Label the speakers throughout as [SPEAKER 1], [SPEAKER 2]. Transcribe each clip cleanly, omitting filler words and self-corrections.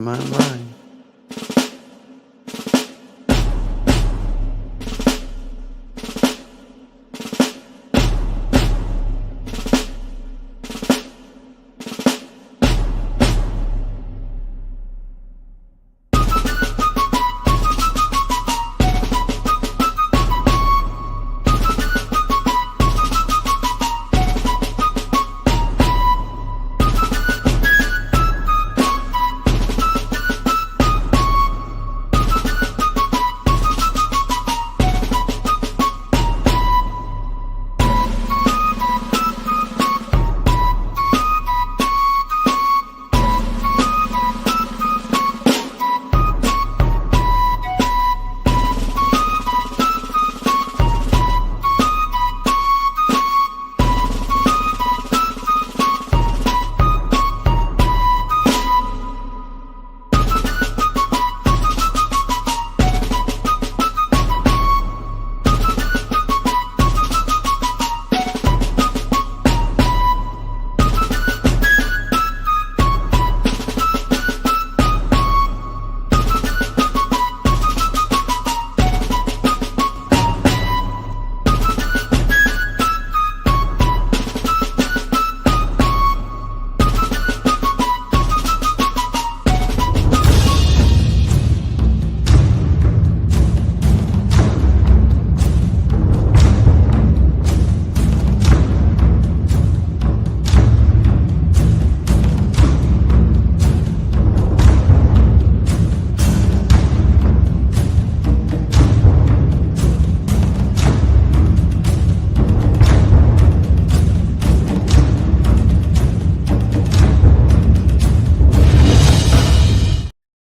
[SPEAKER 1] My mind.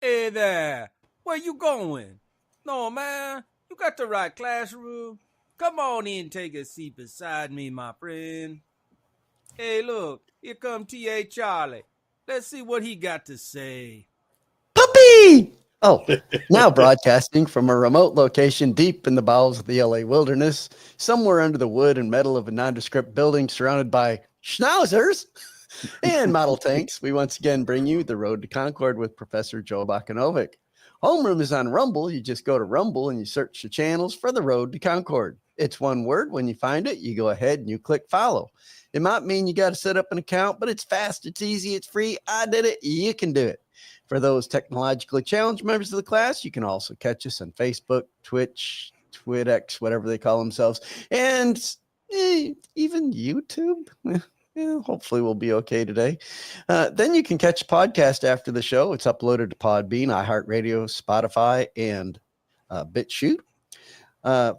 [SPEAKER 2] Hey there, where you going? No, man, you got the right classroom. Come on in, take a seat beside me, my friend. Hey, look, here come T.A. Charlie. Let's see what he got to say.
[SPEAKER 1] Puppy! Oh, now broadcasting from a remote location deep in the bowels of the LA wilderness, somewhere under the wood and metal of a nondescript building surrounded by schnauzers and model tanks, we once again bring you The Road to Concord with Professor Joe Bakanovic. Homeroom is on Rumble. You just go to Rumble and you search the channels for The Road to Concord. It's one word. When you find it, you go ahead and you click follow. It might mean you got to set up an account, but it's fast, it's easy, it's free. I did it. You can do it. For those technologically challenged members of the class, you can also catch us on Facebook, Twitch, TwitX, whatever they call themselves, and even YouTube. Hopefully we'll be okay today. Then you can catch a podcast after the show. It's uploaded to Podbean, iHeartRadio, Spotify, and BitChute.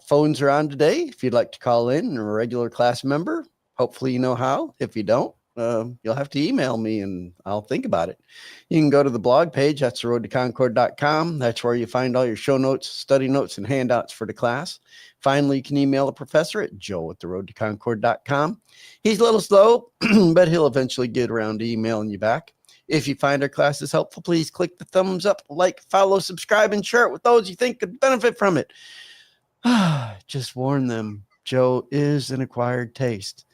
[SPEAKER 1] Phones are on today. If you'd like to call in and a regular class member, hopefully you know how. If you don't, you'll have to email me and I'll think about it. You can go to the blog page. That's theroadtoconcord.com. That's where you find all your show notes, study notes, and handouts for the class. Finally, you can email the professor at joe@theroadtoconcord.com. He's a little slow, but he'll eventually get around to emailing you back. If you find our classes helpful, please click the thumbs up, like, follow, subscribe, and share it with those you think could benefit from it. Just warn them, Joe is an acquired taste.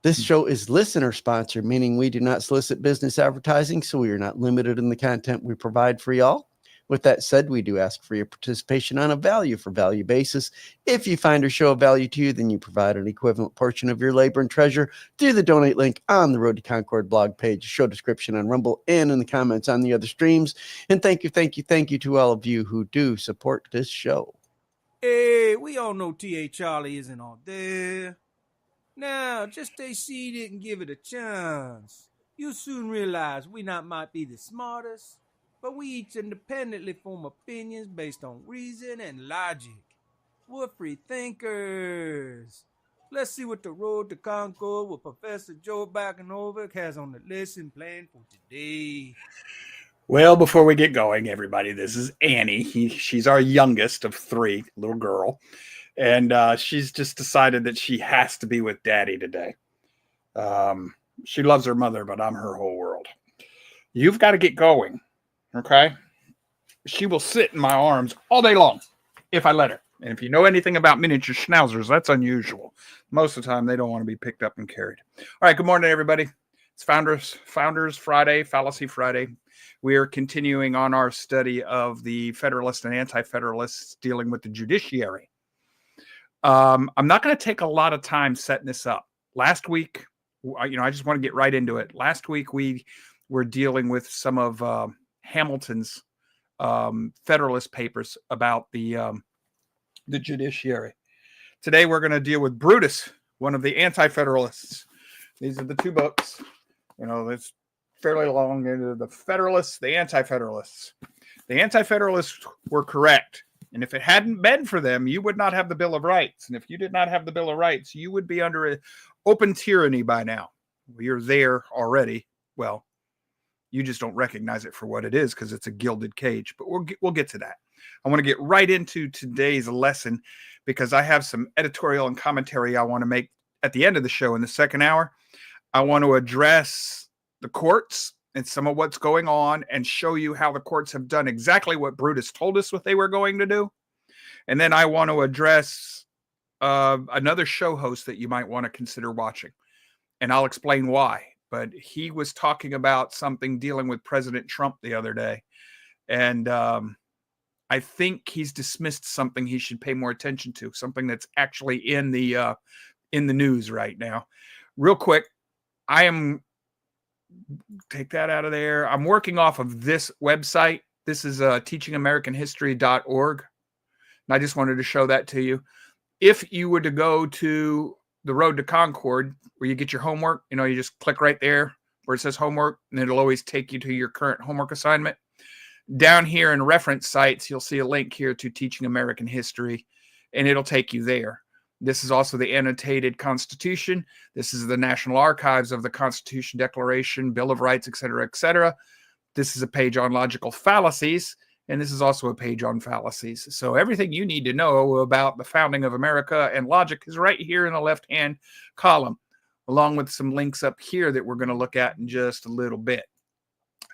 [SPEAKER 1] This show is listener sponsored, meaning we do not solicit business advertising, so we are not limited in the content we provide for y'all. With that said, we do ask for your participation on a value for value basis. If you find our show of value to you, then you provide an equivalent portion of your labor and treasure through the donate link on the Road to Concord blog page, show description on Rumble, and in the comments on the other streams. And thank you to all of you who do support this show.
[SPEAKER 2] Hey, we all know T.A. Charlie isn't all there. Now, just stay seated and give it a chance. You'll soon realize we not might be the smartest, but we each independently form opinions based on reason and logic. We're free thinkers. Let's see what the Road to Concord with Professor Joe Bakanovic has on the lesson plan for today.
[SPEAKER 3] Well, before we get going, everybody, this is Annie. She's our youngest of three, little girl. And she's just decided that she has to be with Daddy today. She loves her mother, but I'm her whole world. You've got to get going, okay? She will sit in my arms all day long if I let her. And if you know anything about miniature schnauzers, that's unusual. Most of the time, they don't want to be picked up and carried. All right, good morning, everybody. It's Founders Friday, Fallacy Friday. We are continuing on our study of the Federalists and Anti-Federalists dealing with the judiciary. I'm not going to take a lot of time setting this up. Last week, I just want to get right into it. Last week, we were dealing with some of Hamilton's Federalist Papers about the judiciary. Today, we're going to deal with Brutus, one of the Anti-Federalists. These are the two books. It's fairly long. The Federalists, the Anti-Federalists. The Anti-Federalists were correct. And if it hadn't been for them, you would not have the Bill of Rights. And if you did not have the Bill of Rights, you would be under an open tyranny by now. We are there already. Well, you just don't recognize it for what it is because it's a gilded cage. But we'll get to that. I want to get right into today's lesson because I have some editorial and commentary I want to make at the end of the show in the second hour. I want to address the courts and some of what's going on and show you how the courts have done exactly what Brutus told us what they were going to do. And then I want to address another show host that you might want to consider watching. And I'll explain why. But he was talking about something dealing with President Trump the other day. And I think he's dismissed something he should pay more attention to, something that's actually in the news right now. Real quick, take that out of there. I'm working off of this website. This is teachingamericanhistory.org. And I just wanted to show that to you. If you were to go to the Road to Concord, where you get your homework, you just click right there where it says homework, and it'll always take you to your current homework assignment. Down here in reference sites, you'll see a link here to Teaching American History, and it'll take you there. This is also the annotated Constitution. This is the National Archives of the Constitution, Declaration, Bill of Rights, etc., etc. This is a page on logical fallacies, and this is also a page on fallacies. So everything you need to know about the founding of America and logic is right here in the left-hand column, along with some links up here that we're going to look at in just a little bit.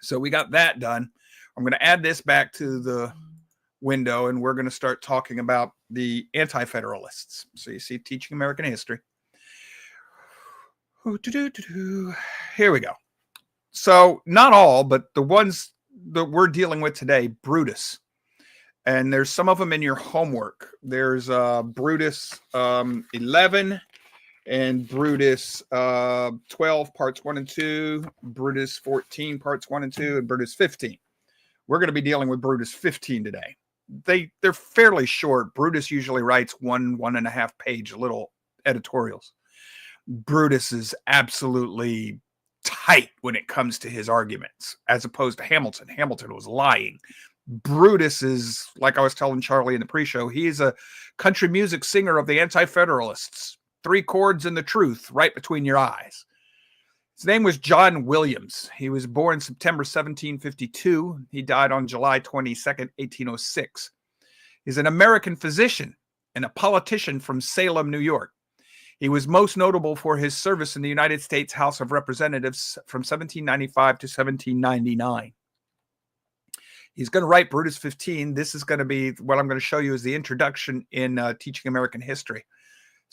[SPEAKER 3] So we got that done. I'm going to add this back to the window, and we're going to start talking about the Anti-Federalists. So you see Teaching American History. Here we go. So not all, but the ones that we're dealing with today, Brutus. And there's some of them in your homework. There's Brutus 11 and Brutus 12 parts 1 and 2, Brutus 14 parts 1 and 2, and Brutus 15. We're going to be dealing with Brutus 15 today. They're fairly short. Brutus usually writes 1.5 page little editorials. Brutus is absolutely tight when it comes to his arguments, as opposed to Hamilton. Hamilton was lying. Brutus is, like I was telling Charlie in the pre-show, he's a country music singer of the Anti-Federalists. 3 chords and the truth right between your eyes. His name was John Williams. He was born September 1752. He died on July 22nd, 1806. He's an American physician and a politician from Salem, New York. He was most notable for his service in the United States House of Representatives from 1795 to 1799. He's going to write Brutus 15. This is going to be what I'm going to show you is the introduction in Teaching American History.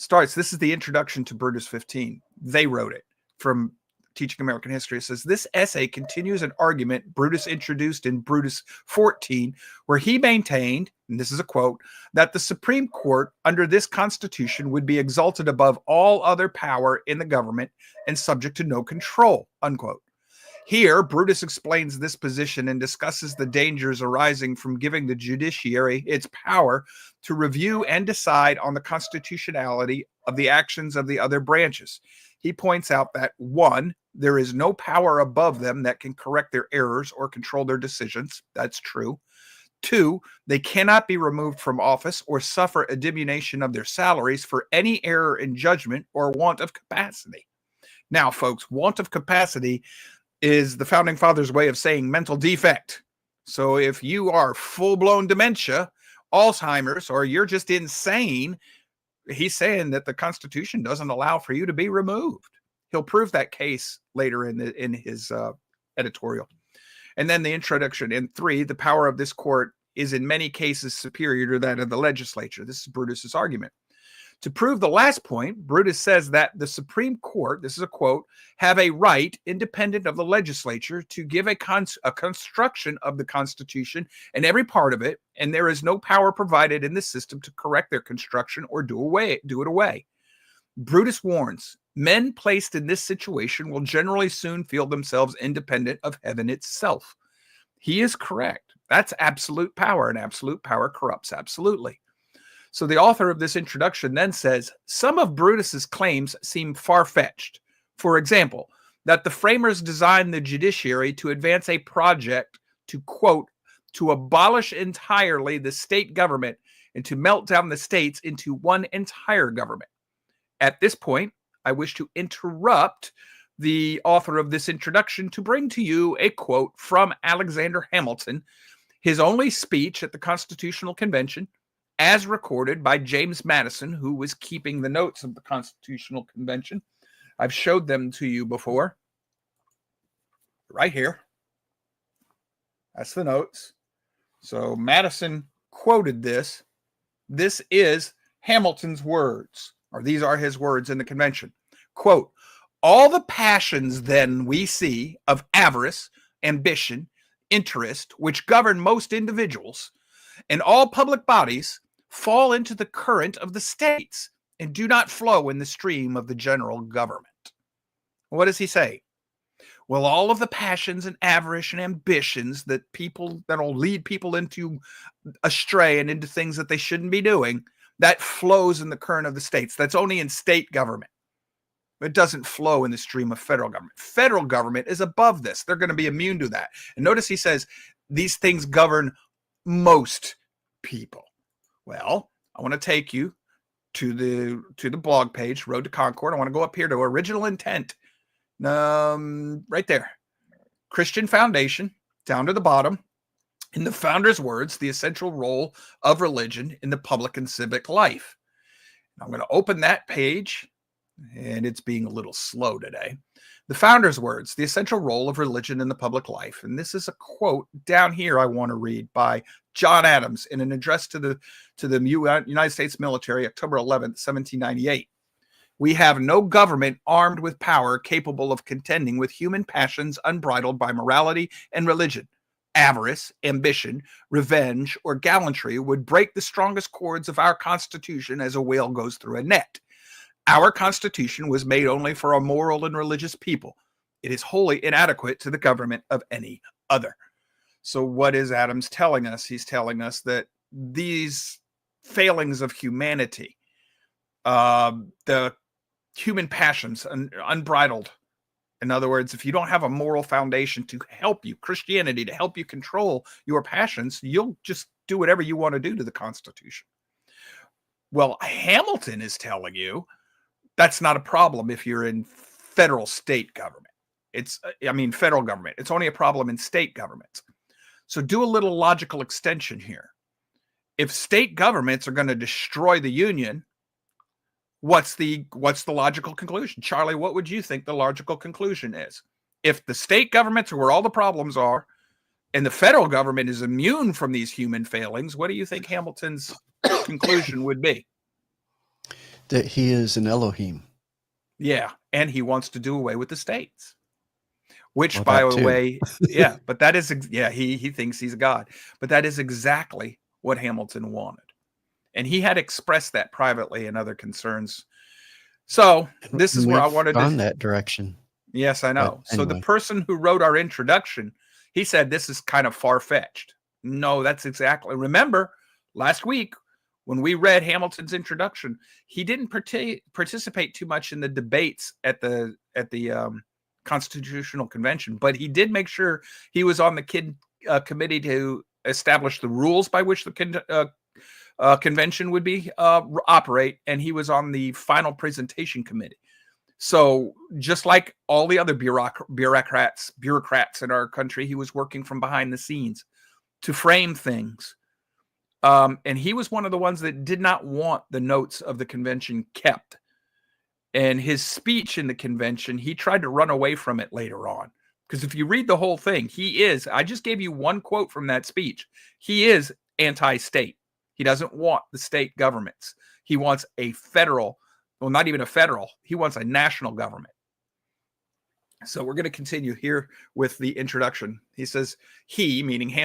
[SPEAKER 3] This is the introduction to Brutus 15. They wrote it from Teaching American History. It says, this essay continues an argument Brutus introduced in Brutus 14, where he maintained, and this is a quote, that the Supreme Court under this Constitution would be exalted above all other power in the government and subject to no control, unquote. Here, Brutus explains this position and discusses the dangers arising from giving the judiciary its power to review and decide on the constitutionality of the actions of the other branches. He points out that 1, there is no power above them that can correct their errors or control their decisions. That's true. 2, they cannot be removed from office or suffer a diminution of their salaries for any error in judgment or want of capacity. Now, folks, want of capacity is the Founding Fathers' way of saying mental defect. So if you are full-blown dementia, Alzheimer's, or you're just insane, he's saying that the Constitution doesn't allow for you to be removed. He'll prove that case later in his editorial. And then the introduction in 3, the power of this court is in many cases superior to that of the legislature. This is Brutus's argument. To prove the last point, Brutus says that the Supreme Court, this is a quote, have a right, independent of the legislature, to give a construction of the Constitution and every part of it, and there is no power provided in the system to correct their construction or do it away. Brutus warns, men placed in this situation will generally soon feel themselves independent of heaven itself. He is correct. That's absolute power, and absolute power corrupts absolutely. So the author of this introduction then says, some of Brutus's claims seem far-fetched. For example, that the framers designed the judiciary to advance a project to, quote, to abolish entirely the state government and to melt down the states into one entire government. At this point, I wish to interrupt the author of this introduction to bring to you a quote from Alexander Hamilton, his only speech at the Constitutional Convention, as recorded by James Madison, who was keeping the notes of the Constitutional Convention. I've showed them to you before. Right here. That's the notes. So Madison quoted this. This is Hamilton's words, or these are his words in the convention. Quote, all the passions then we see of avarice, ambition, interest, which govern most individuals, and all public bodies, fall into the current of the states and do not flow in the stream of the general government. What does he say? Well, all of the passions and avarice and ambitions that'll lead people into astray and into things that they shouldn't be doing, that flows in the current of the states. That's only in state government. It doesn't flow in the stream of federal government. Federal government is above this. They're going to be immune to that. And notice he says these things govern most people. Well, I want to take you to the blog page, Road to Concord. I want to go up here to original intent. Right there. Christian foundation, down to the bottom. In the founder's words, the essential role of religion in the public and civic life. I'm going to open that page, and it's being a little slow today. The founder's words, the essential role of religion in the public life. And this is a quote down here I want to read by John Adams in an address to the United States military, October 11th, 1798. We have no government armed with power capable of contending with human passions unbridled by morality and religion. Avarice, ambition, revenge, or gallantry would break the strongest cords of our Constitution as a whale goes through a net. Our Constitution was made only for a moral and religious people. It is wholly inadequate to the government of any other. So what is Adams telling us? He's telling us that these failings of humanity, the human passions, unbridled. In other words, if you don't have a moral foundation to help you, Christianity to help you control your passions, you'll just do whatever you want to do to the Constitution. Well, Hamilton is telling you that's not a problem if you're in federal state government. Federal government. It's only a problem in state governments. So do a little logical extension here. If state governments are going to destroy the Union, what's the logical conclusion? Charlie, what would you think the logical conclusion is? If the state governments are where all the problems are, and the federal government is immune from these human failings, what do you think Hamilton's conclusion would be?
[SPEAKER 1] That he is an Elohim.
[SPEAKER 3] Yeah, and he wants to do away with the states. Which,
[SPEAKER 1] well,
[SPEAKER 3] by the way, yeah, but that is, he thinks he's a god. But that is exactly what Hamilton wanted. And he had expressed that privately in other concerns. So this is where I wanted to...
[SPEAKER 1] gone that direction.
[SPEAKER 3] Yes, I know.
[SPEAKER 1] Anyway.
[SPEAKER 3] So the person who wrote our introduction, he said this is kind of far-fetched. No, that's exactly... Remember, last week, when we read Hamilton's introduction, he didn't participate too much in the debates at the Constitutional Convention, but he did make sure he was on the committee to establish the rules by which the convention would be operate, and he was on the final presentation committee. So just like all the other bureaucrats in our country, he was working from behind the scenes to frame things. And he was one of the ones that did not want the notes of the convention kept. And his speech in the convention, he tried to run away from it later on. Because if you read the whole thing, I just gave you one quote from that speech. He is anti-state. He doesn't want the state governments. He wants a federal, well, not even a federal. He wants a national government. So we're going to continue here with the introduction. He says, he, meaning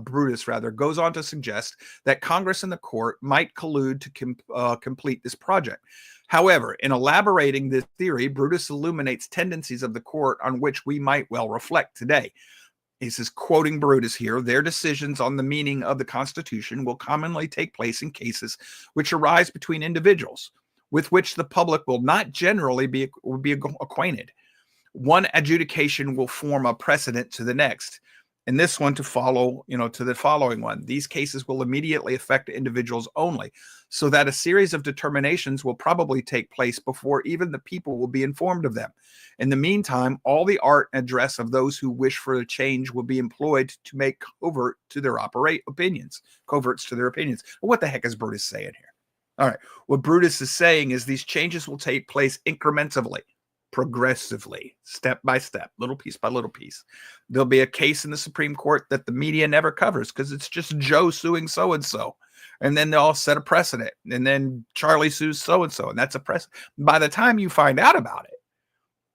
[SPEAKER 3] Brutus rather, goes on to suggest that Congress and the court might collude to complete this project. However, in elaborating this theory, Brutus illuminates tendencies of the court on which we might well reflect today. He says, quoting Brutus here, their decisions on the meaning of the Constitution will commonly take place in cases which arise between individuals, with which the public will not generally be acquainted. One adjudication will form a precedent to the next, and this one to follow, to the following one. These cases will immediately affect individuals only, so that a series of determinations will probably take place before even the people will be informed of them. In the meantime, all the art and address of those who wish for a change will be employed to make coverts to their opinions. What the heck is Brutus saying here? All right, what Brutus is saying is these changes will take place incrementally, progressively, step by step, little piece by little piece. There'll be a case in the Supreme Court that the media never covers because it's just Joe suing so-and-so. And then they'll set a precedent. And then Charlie sues so-and-so, and that's a precedent. By the time you find out about it,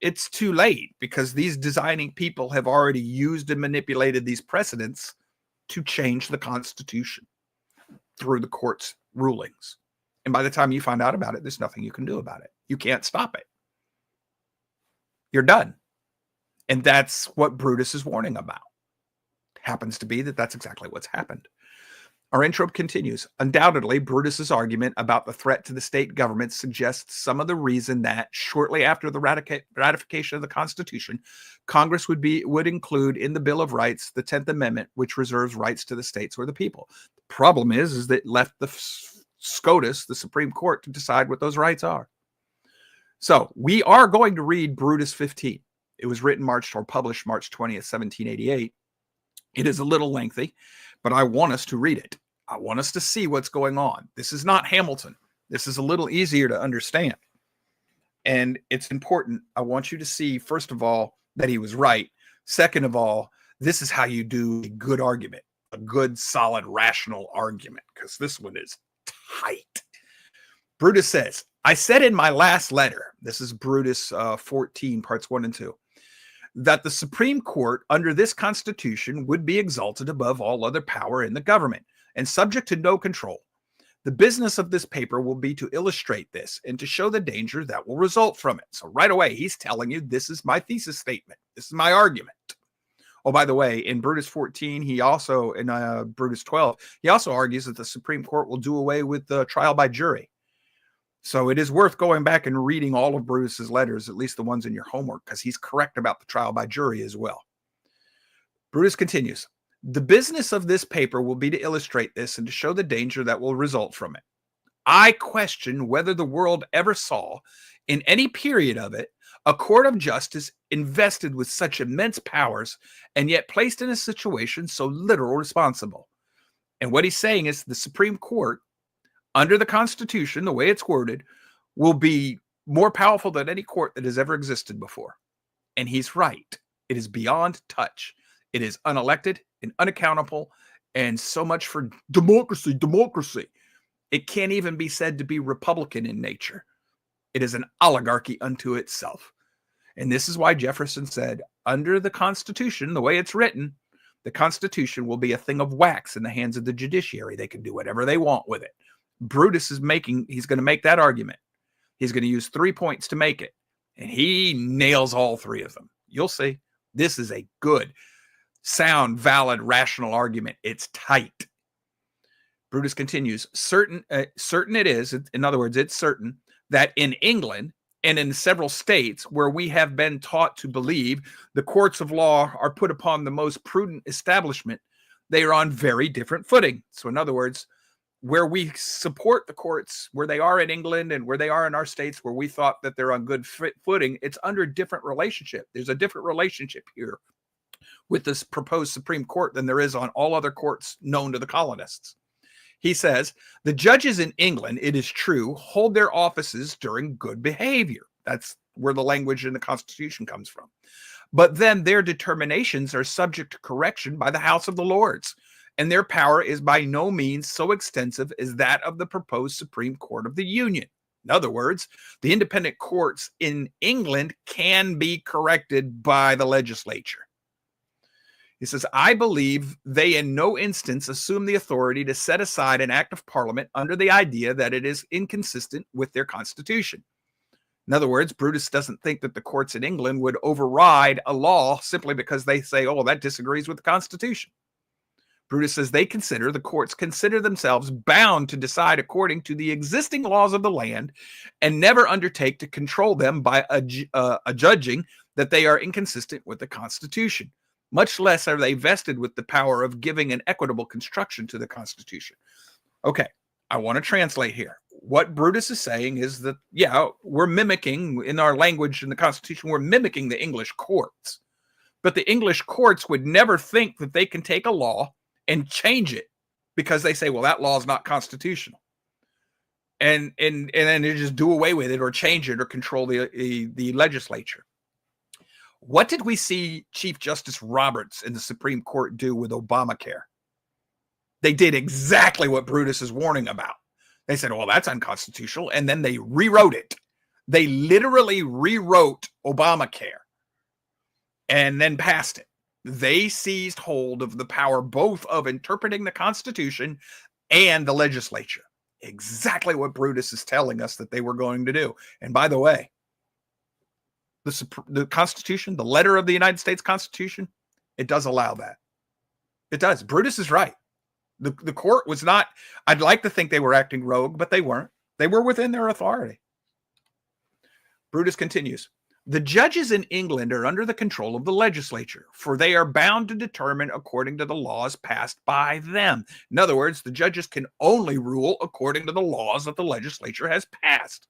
[SPEAKER 3] it's too late because these designing people have already used and manipulated these precedents to change the Constitution through the court's rulings. And by the time you find out about it, there's nothing you can do about it. You can't stop it. You're done. And that's what Brutus is warning about. Happens to be that that's exactly what's happened. Our intro continues. Undoubtedly, Brutus's argument about the threat to the state government suggests some of the reason that shortly after the ratification of the Constitution, Congress would include in the Bill of Rights the 10th Amendment, which reserves rights to the states or the people. The problem is that it left the SCOTUS, the Supreme Court, to decide what those rights are. So we are going to read Brutus 15. It was written published March 20th, 1788. It is a little lengthy, but I want us to read it. I want us to see what's going on. This is not Hamilton. This is a little easier to understand. And it's important. I want you to see, first of all, that he was right. Second of all, this is how you do a good argument, a good, solid, rational argument, because this one is tight. Brutus says, I said in my last letter, this is Brutus 14, parts 1 and 2, that the Supreme Court under this Constitution would be exalted above all other power in the government and subject to no control. The business of this paper will be to illustrate this and to show the danger that will result from it. So right away, he's telling you, this is my thesis statement. This is my argument. Oh, by the way, in Brutus 14, he also, in Brutus 12, he also argues that the Supreme Court will do away with the trial by jury. So it is worth going back and reading all of Brutus's letters, at least the ones in your homework, because he's correct about the trial by jury as well. Brutus continues, the business of this paper will be to illustrate this and to show the danger that will result from it. I question whether the world ever saw, in any period of it, a court of justice invested with such immense powers and yet placed in a situation so little responsible. And what he's saying is the Supreme Court, under the Constitution, the way it's worded, will be more powerful than any court that has ever existed before. And he's right. It is beyond touch. It is unelected and unaccountable, and so much for democracy. It can't even be said to be Republican in nature. It is an oligarchy unto itself. And this is why Jefferson said, under the Constitution, the way it's written, the Constitution will be a thing of wax in the hands of the judiciary. They can do whatever they want with it. Brutus is he's going to make that argument. He's going to use 3 points to make it. And he nails all 3 of them. You'll see. This is a good, sound, valid, rational argument. It's tight. Brutus continues, certain it is, in other words, it's certain that in England and in several states where we have been taught to believe the courts of law are put upon the most prudent establishment, they are on very different footing. So in other words, where we support the courts, where they are in England and where they are in our states, where we thought that they're on good footing, it's under a different relationship. There's a different relationship here with this proposed Supreme Court than there is on all other courts known to the colonists. He says, the judges in England, it is true, hold their offices during good behavior. That's where the language in the Constitution comes from. But then their determinations are subject to correction by the House of the Lords. and their power is by no means so extensive as that of the proposed Supreme Court of the Union. In other words, the independent courts in England can be corrected by the legislature. He says, I believe they in no instance assume the authority to set aside an act of parliament under the idea that it is inconsistent with their constitution. In other words, Brutus doesn't think that the courts in England would override a law simply because they say, oh, that disagrees with the Constitution. Brutus says the courts consider themselves bound to decide according to the existing laws of the land and never undertake to control them by adjudging that they are inconsistent with the Constitution. Much less are they vested with the power of giving an equitable construction to the Constitution. Okay, I want to translate here. What Brutus is saying is that, yeah, we're mimicking in our language in the Constitution, we're mimicking the English courts. But the English courts would never think that they can take a law and change it because they say, well, that law is not constitutional. And then they just do away with it or change it or control the legislature. What did we see Chief Justice Roberts in the Supreme Court do with Obamacare? They did exactly what Brutus is warning about. They said, well, that's unconstitutional. And then they rewrote it. They literally rewrote Obamacare and then passed it. They seized hold of the power both of interpreting the Constitution and the legislature. Exactly what Brutus is telling us that they were going to do. And by the way, the Constitution, the letter of the United States Constitution, it does allow that. It does. Brutus is right. The court was not, I'd like to think they were acting rogue, but they weren't. They were within their authority. Brutus continues, the judges in England are under the control of the legislature, for they are bound to determine according to the laws passed by them. In other words, the judges can only rule according to the laws that the legislature has passed.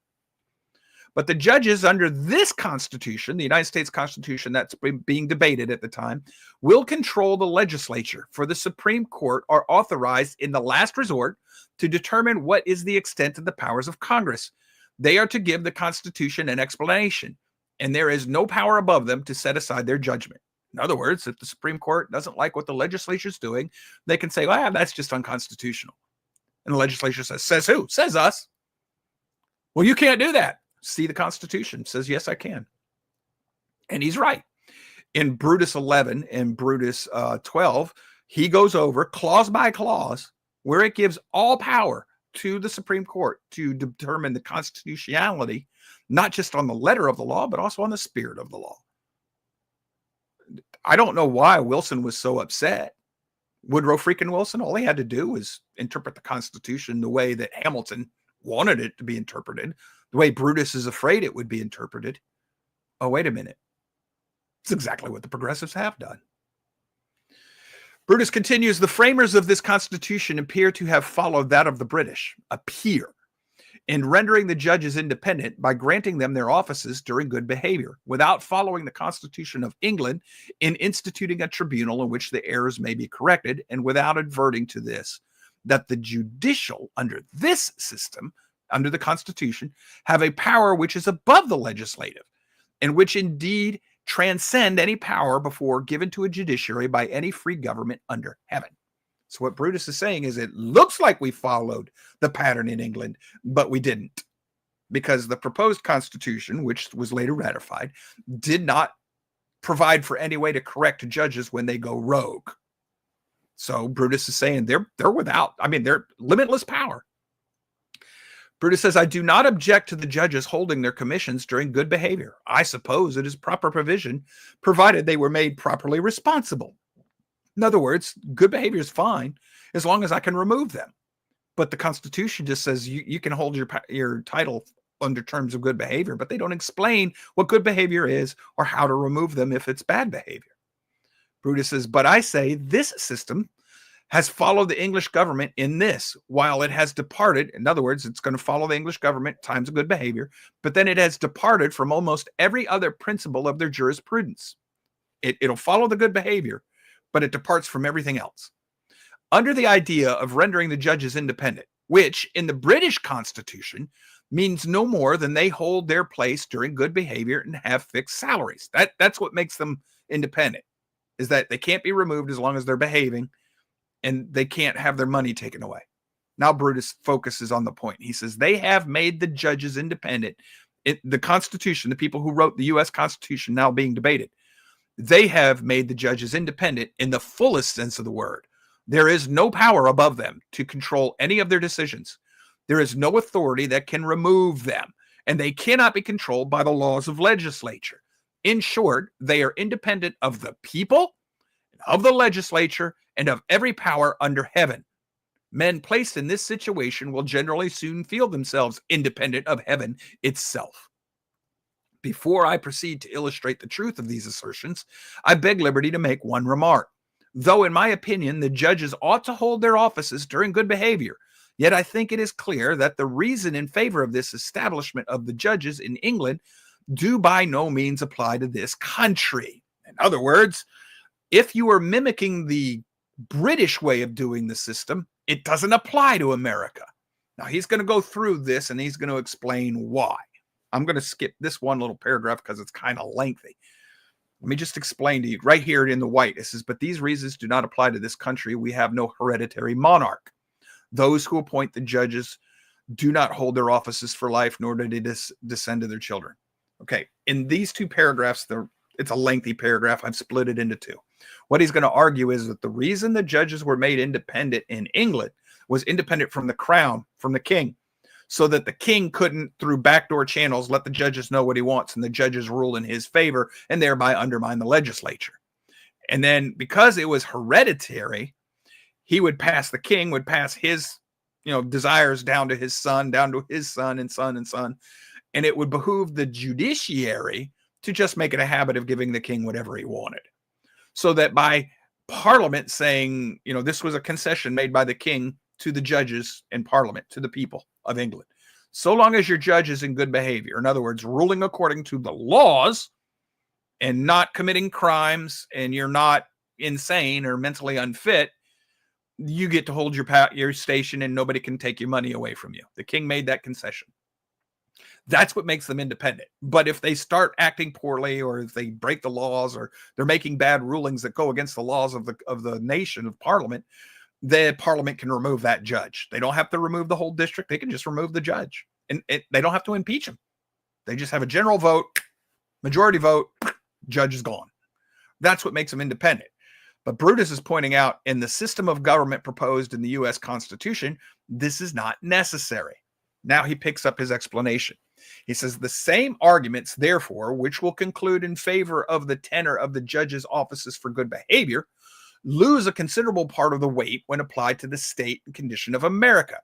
[SPEAKER 3] But the judges under this Constitution, the United States Constitution that's being debated at the time, will control the legislature, for the Supreme Court are authorized in the last resort to determine what is the extent of the powers of Congress. They are to give the Constitution an explanation, and there is no power above them to set aside their judgment. In other words, if the Supreme Court doesn't like what the legislature is doing, they can say, well, that's just unconstitutional. And the legislature says who? Says us. Well, you can't do that. See, the Constitution says, yes, I can. And he's right. In Brutus 11 and Brutus 12, he goes over clause by clause where it gives all power to the Supreme Court to determine the constitutionality, not just on the letter of the law, but also on the spirit of the law. I don't know why Wilson was so upset. Woodrow freaking Wilson, all he had to do was interpret the Constitution the way that Hamilton wanted it to be interpreted, the way Brutus is afraid it would be interpreted. Oh, wait a minute. It's exactly what the progressives have done. Brutus continues, the framers of this Constitution appear to have followed that of the British, in rendering the judges independent by granting them their offices during good behavior, without following the Constitution of England in instituting a tribunal in which the errors may be corrected, and without adverting to this, that the judicial under this system, under the Constitution, have a power which is above the legislative, and which indeed transcend any power before given to a judiciary by any free government under heaven. So what Brutus is saying is it looks like we followed the pattern in England, but we didn't, because the proposed Constitution, which was later ratified, did not provide for any way to correct judges when they go rogue. So Brutus is saying they're limitless power. Brutus says, I do not object to the judges holding their commissions during good behavior. I suppose it is proper provision, provided they were made properly responsible. In other words, good behavior is fine as long as I can remove them. But the Constitution just says you can hold your title under terms of good behavior, but they don't explain what good behavior is or how to remove them if it's bad behavior. Brutus says, but I say this system has followed the English government in this, while it has departed. In other words, it's going to follow the English government, times of good behavior, but then it has departed from almost every other principle of their jurisprudence. It'll follow the good behavior, but it departs from everything else. Under the idea of rendering the judges independent, which in the British Constitution means no more than they hold their place during good behavior and have fixed salaries. That's what makes them independent, is that they can't be removed as long as they're behaving. and they can't have their money taken away. Now Brutus focuses on the point. He says they have made the judges independent. The Constitution, the people who wrote the U.S. Constitution now being debated, they have made the judges independent in the fullest sense of the word. There is no power above them to control any of their decisions. There is no authority that can remove them, and they cannot be controlled by the laws of legislature. In short, they are independent of the people, of the legislature, and of every power under heaven. Men placed in this situation will generally soon feel themselves independent of heaven itself. Before I proceed to illustrate the truth of these assertions, I beg liberty to make one remark. Though, in my opinion, the judges ought to hold their offices during good behavior, yet I think it is clear that the reason in favor of this establishment of the judges in England do by no means apply to this country. In other words, if you are mimicking the British way of doing the system, it doesn't apply to America. Now, he's going to go through this and he's going to explain why. I'm going to skip this one little paragraph because it's kind of lengthy. Let me just explain to you right here in the white. It says, but these reasons do not apply to this country. We have no hereditary monarch. Those who appoint the judges do not hold their offices for life, nor do they descend to their children. Okay, in these two paragraphs, it's a lengthy paragraph. I've split it into two. What he's going to argue is that the reason the judges were made independent in England was independent from the crown, from the king, so that the king couldn't, through backdoor channels, let the judges know what he wants and the judges rule in his favor and thereby undermine the legislature. And then because it was hereditary, the king would pass his, desires down to his son, and son. And it would behoove the judiciary to just make it a habit of giving the king whatever he wanted. So that by Parliament saying, this was a concession made by the king to the judges in Parliament, to the people of England. So long as your judge is in good behavior, in other words, ruling according to the laws and not committing crimes, and you're not insane or mentally unfit, you get to hold your station and nobody can take your money away from you. The king made that concession. That's what makes them independent. But if they start acting poorly, or if they break the laws, or they're making bad rulings that go against the laws of the nation, of Parliament, the Parliament can remove that judge. They don't have to remove the whole district. They can just remove the judge. And they don't have to impeach him. They just have a general vote, majority vote, judge is gone. That's what makes them independent. But Brutus is pointing out, in the system of government proposed in the U.S. Constitution, this is not necessary. Now he picks up his explanation. He says, the same arguments, therefore, which will conclude in favor of the tenor of the judges' offices for good behavior, lose a considerable part of the weight when applied to the state and condition of America.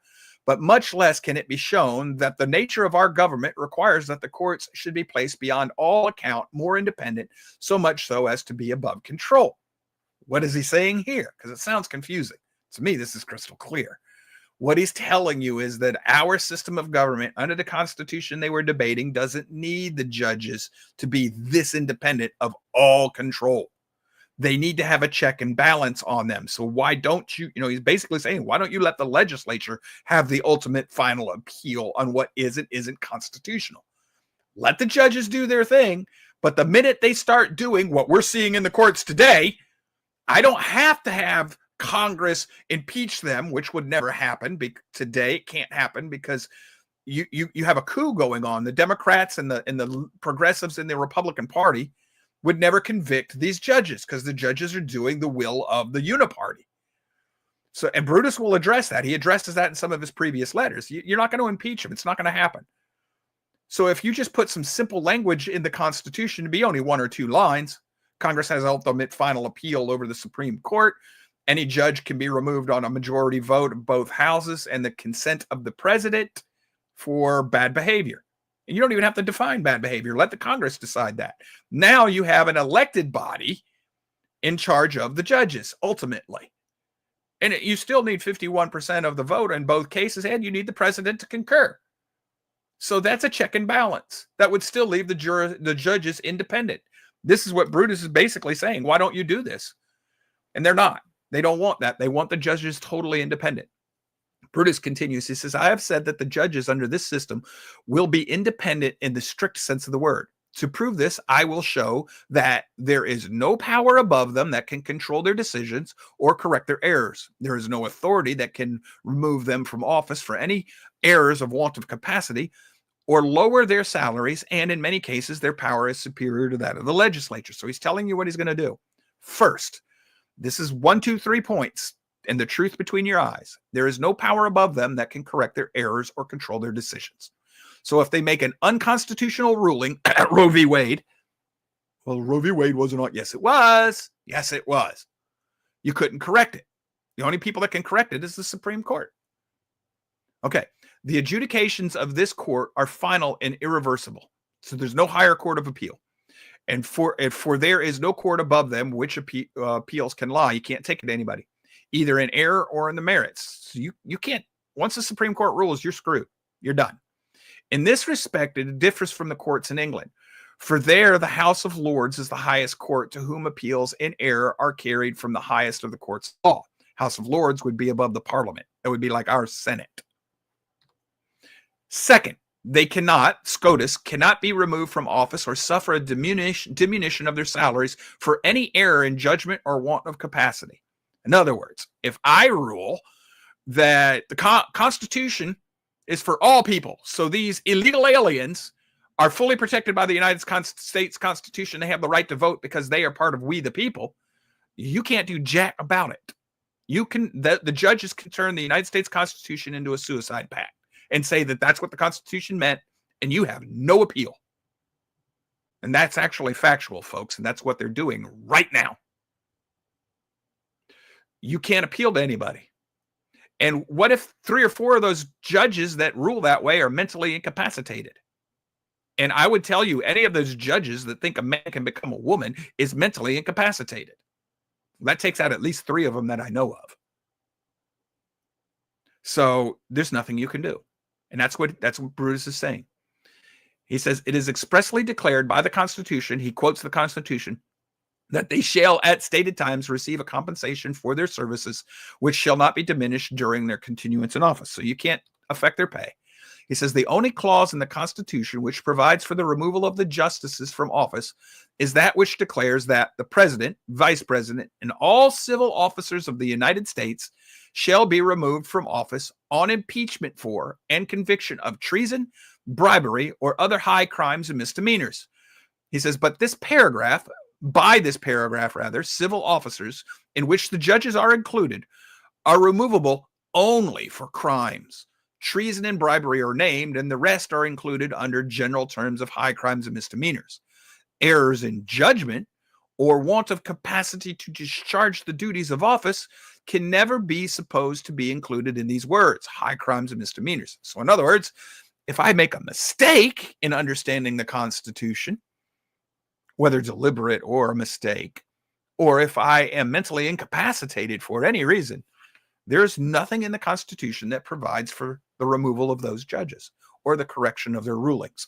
[SPEAKER 3] But much less can it be shown that the nature of our government requires that the courts should be placed beyond all account more independent, so much so as to be above control. What is he saying here? Because it sounds confusing. To me, this is crystal clear. What he's telling you is that our system of government under the Constitution they were debating doesn't need the judges to be this independent of all control. They need to have a check and balance on them. So why don't you, he's basically saying, why don't you let the legislature have the ultimate final appeal on what is and isn't constitutional? Let the judges do their thing. But the minute they start doing what we're seeing in the courts today, I don't have to have Congress impeach them, which would never happen. Today it can't happen because you have a coup going on. The Democrats and the progressives in the Republican Party would never convict these judges because the judges are doing the will of the uniparty. So, and Brutus will address that. He addresses that in some of his previous letters. You're not going to impeach him. It's not going to happen. So if you just put some simple language in the Constitution, to be only 1 or 2 lines, Congress has ultimate final appeal over the Supreme Court. Any judge can be removed on a majority vote of both houses and the consent of the president for bad behavior. And you don't even have to define bad behavior. Let the Congress decide that. Now you have an elected body in charge of the judges, ultimately. And you still need 51% of the vote in both cases, and you need the president to concur. So that's a check and balance. That would still leave the judges independent. This is what Brutus is basically saying. Why don't you do this? And they're not. They don't want that. They want the judges totally independent. Brutus continues. He says, I have said that the judges under this system will be independent in the strict sense of the word. To prove this, I will show that there is no power above them that can control their decisions or correct their errors. There is no authority that can remove them from office for any errors of want of capacity or lower their salaries, and in many cases, their power is superior to that of the legislature. So he's telling you what he's going to do. First, this is 1, 2, 3 points, and the truth between your eyes. There is no power above them that can correct their errors or control their decisions. So if they make an unconstitutional ruling at Roe v. Wade, well, Roe v. Wade wasn't on. Yes, it was. Yes, it was. You couldn't correct it. The only people that can correct it is the Supreme Court. Okay. The adjudications of this court are final and irreversible. So there's no higher court of appeal. And for there is no court above them which appeals can lie. You can't take it to anybody, either in error or in the merits. So you can't, once the Supreme Court rules, you're screwed. You're done. In this respect, it differs from the courts in England. For there, the House of Lords is the highest court to whom appeals in error are carried from the highest of the courts of law. House of Lords would be above the Parliament. It would be like our Senate. Second, they cannot, SCOTUS, cannot be removed from office or suffer a diminution of their salaries for any error in judgment or want of capacity. In other words, if I rule that the Constitution is for all people, so these illegal aliens are fully protected by the United States Constitution, they have the right to vote because they are part of we the people, you can't do jack about it. The judges can turn the United States Constitution into a suicide pact and say that that's what the Constitution meant, and you have no appeal. And that's actually factual, folks, and that's what they're doing right now. You can't appeal to anybody. And what if 3 or 4 of those judges that rule that way are mentally incapacitated? And I would tell you, any of those judges that think a man can become a woman is mentally incapacitated. That takes out at least 3 of them that I know of. So there's nothing you can do. And that's what Brutus is saying. He says, it is expressly declared by the Constitution, he quotes the Constitution, that they shall at stated times receive a compensation for their services, which shall not be diminished during their continuance in office. So you can't affect their pay. He says the only clause in the Constitution which provides for the removal of the justices from office is that which declares that the president, vice president, and all civil officers of the United States shall be removed from office on impeachment for and conviction of treason, bribery, or other high crimes and misdemeanors. He says, but by this paragraph, civil officers in which the judges are included are removable only for crimes. Treason and bribery are named, and the rest are included under general terms of high crimes and misdemeanors. Errors in judgment or want of capacity to discharge the duties of office can never be supposed to be included in these words, high crimes and misdemeanors. So in other words, if I make a mistake in understanding the Constitution, whether deliberate or a mistake, or if I am mentally incapacitated for any reason, there's nothing in the Constitution that provides for the removal of those judges or the correction of their rulings.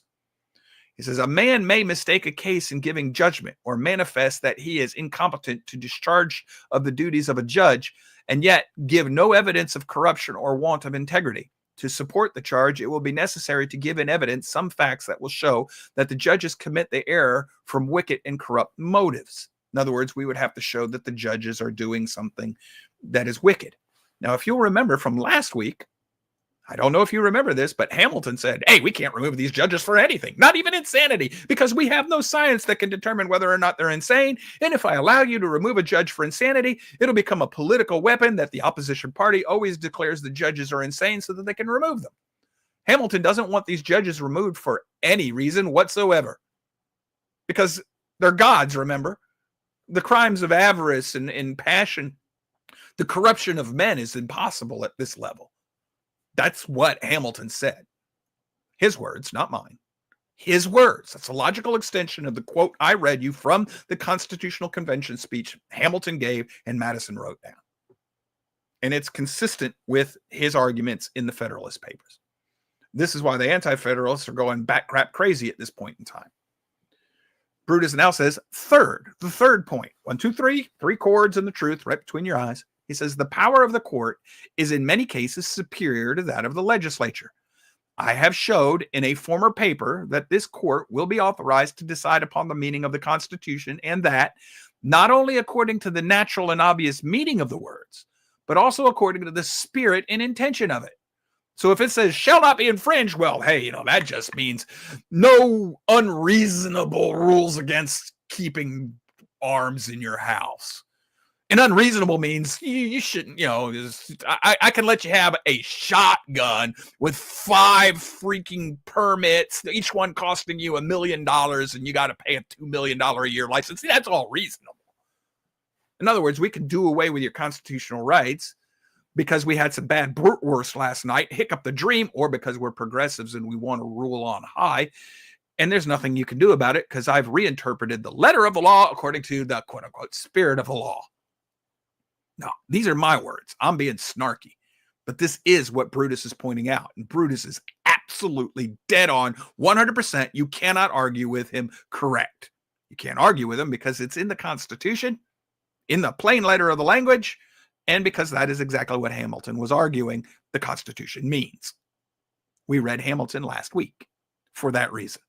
[SPEAKER 3] He says, a man may mistake a case in giving judgment or manifest that he is incompetent to discharge of the duties of a judge and yet give no evidence of corruption or want of integrity. To support the charge, it will be necessary to give in evidence some facts that will show that the judges commit the error from wicked and corrupt motives. In other words, we would have to show that the judges are doing something that is wicked. Now, if you'll remember from last week, I don't know if you remember this, but Hamilton said, hey, we can't remove these judges for anything, not even insanity, because we have no science that can determine whether or not they're insane. And if I allow you to remove a judge for insanity, it'll become a political weapon that the opposition party always declares the judges are insane so that they can remove them. Hamilton doesn't want these judges removed for any reason whatsoever because they're gods, remember? The crimes of avarice and passion, the corruption of men is impossible at this level. That's what Hamilton said. His words, not mine. His words. That's a logical extension of the quote I read you from the Constitutional Convention speech Hamilton gave and Madison wrote down. And it's consistent with his arguments in the Federalist Papers. This is why the Anti-Federalists are going bat crap crazy at this point in time. Brutus now says, the third point. 1, 2, 3, 3 chords and the truth right between your eyes. He says, the power of the court is in many cases superior to that of the legislature. I have showed in a former paper that this court will be authorized to decide upon the meaning of the Constitution, and that not only according to the natural and obvious meaning of the words, but also according to the spirit and intention of it. So if it says shall not be infringed, well, hey, that just means no unreasonable rules against keeping arms in your house. And unreasonable means you shouldn't, I can let you have a shotgun with 5 freaking permits, each one costing you $1 million, and you got to pay a $2 million a year license. See, that's all reasonable. In other words, we can do away with your constitutional rights because we had some bad Brutus last night, hiccup the dream, or because we're progressives and we want to rule on high. And there's nothing you can do about it because I've reinterpreted the letter of the law according to the quote unquote spirit of the law. No, these are my words. I'm being snarky, but this is what Brutus is pointing out. And Brutus is absolutely dead on 100%. You cannot argue with him. Correct. You can't argue with him because it's in the Constitution, in the plain letter of the language, and because that is exactly what Hamilton was arguing the Constitution means. We read Hamilton last week for that reason.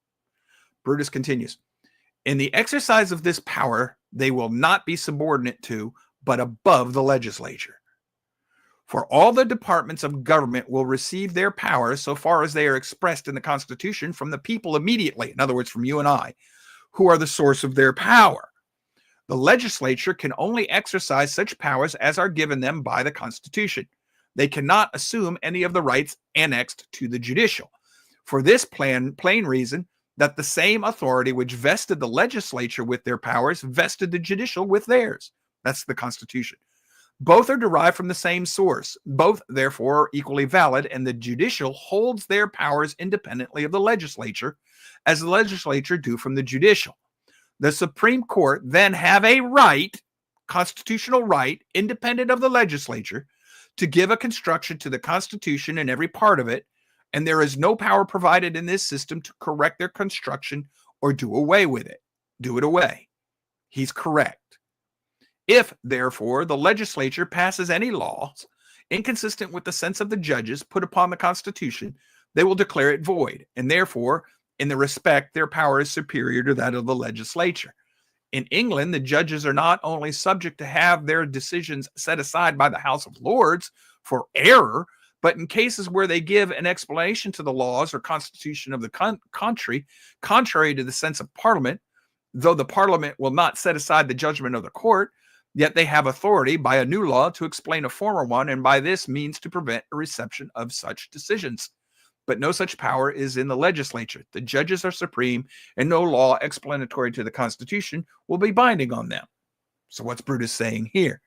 [SPEAKER 3] Brutus continues, in the exercise of this power, they will not be subordinate to, but above the legislature. For all the departments of government will receive their powers so far as they are expressed in the Constitution from the people immediately, in other words, from you and I, who are the source of their power. The legislature can only exercise such powers as are given them by the Constitution. They cannot assume any of the rights annexed to the judicial. For this plain reason, that the same authority which vested the legislature with their powers vested the judicial with theirs. That's the Constitution. Both are derived from the same source. Both, therefore, are equally valid, and the judicial holds their powers independently of the legislature, as the legislature do from the judicial. The Supreme Court then have a right, constitutional right, independent of the legislature, to give a construction to the Constitution and every part of it, and there is no power provided in this system to correct their construction or do away with it. Do it away. He's correct. If, therefore, the legislature passes any laws inconsistent with the sense of the judges put upon the Constitution, they will declare it void, and therefore, in the respect, their power is superior to that of the legislature. In England, the judges are not only subject to have their decisions set aside by the House of Lords for error, but in cases where they give an explanation to the laws or constitution of the country, contrary to the sense of Parliament, though the Parliament will not set aside the judgment of the court, yet they have authority by a new law to explain a former one, and by this means to prevent a reception of such decisions. But no such power is in the legislature. The judges are supreme, and no law explanatory to the Constitution will be binding on them. So what's Brutus saying here?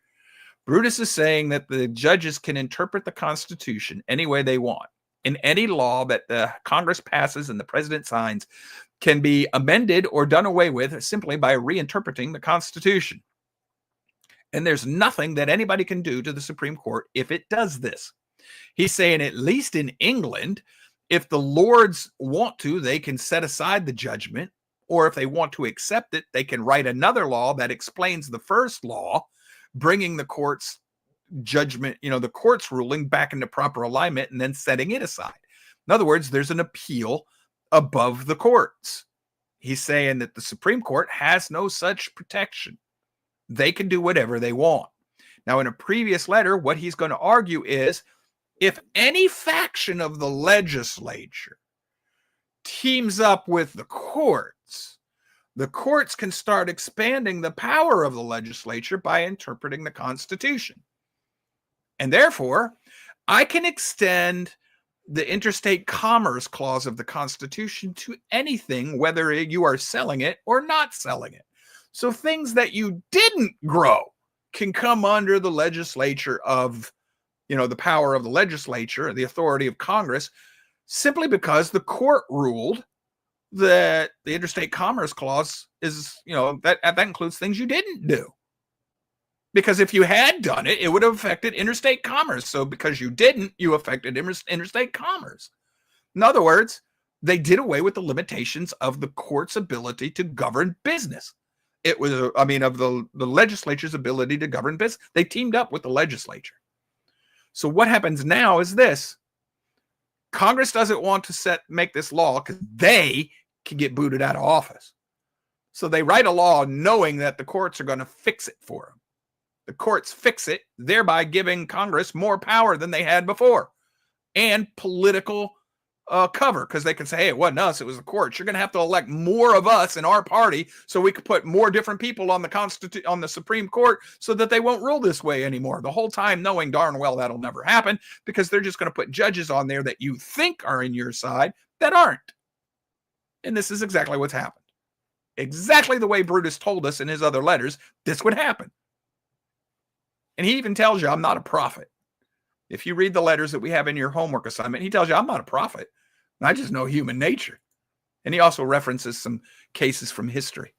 [SPEAKER 3] Brutus is saying that the judges can interpret the Constitution any way they want. And any law that the Congress passes and the president signs can be amended or done away with simply by reinterpreting the Constitution. And there's nothing that anybody can do to the Supreme Court if it does this. He's saying, at least in England, if the Lords want to, they can set aside the judgment, or if they want to accept it, they can write another law that explains the first law, bringing the court's judgment, the court's ruling back into proper alignment and then setting it aside. In other words, there's an appeal above the courts. He's saying that the Supreme Court has no such protection. They can do whatever they want. Now, in a previous letter, what he's going to argue is, if any faction of the legislature teams up with the courts can start expanding the power of the legislature by interpreting the Constitution. And therefore, I can extend the interstate commerce clause of the Constitution to anything, whether you are selling it or not selling it. So things that you didn't grow can come under the legislature of the power of the legislature, the authority of Congress, simply because the court ruled that the interstate commerce clause is, that includes things you didn't do. Because if you had done it, it would have affected interstate commerce. So because you didn't, you affected interstate commerce. In other words, they did away with the limitations of the court's ability to govern business. It was, of the legislature's ability to govern business. They teamed up with the legislature. So what happens now is this. Congress doesn't want to make this law because they can get booted out of office. So they write a law knowing that the courts are going to fix it for them. The courts fix it, thereby giving Congress more power than they had before, and political cover, because they can say, hey, it wasn't us, it was the courts. You're going to have to elect more of us in our party so we could put more different people on the Supreme Court so that they won't rule this way anymore. The whole time knowing darn well that'll never happen, because they're just going to put judges on there that you think are in your side that aren't. And this is exactly what's happened. Exactly the way Brutus told us in his other letters, this would happen. And he even tells you, I'm not a prophet. If you read the letters that we have in your homework assignment, he tells you, I'm not a prophet. I just know human nature. And he also references some cases from history.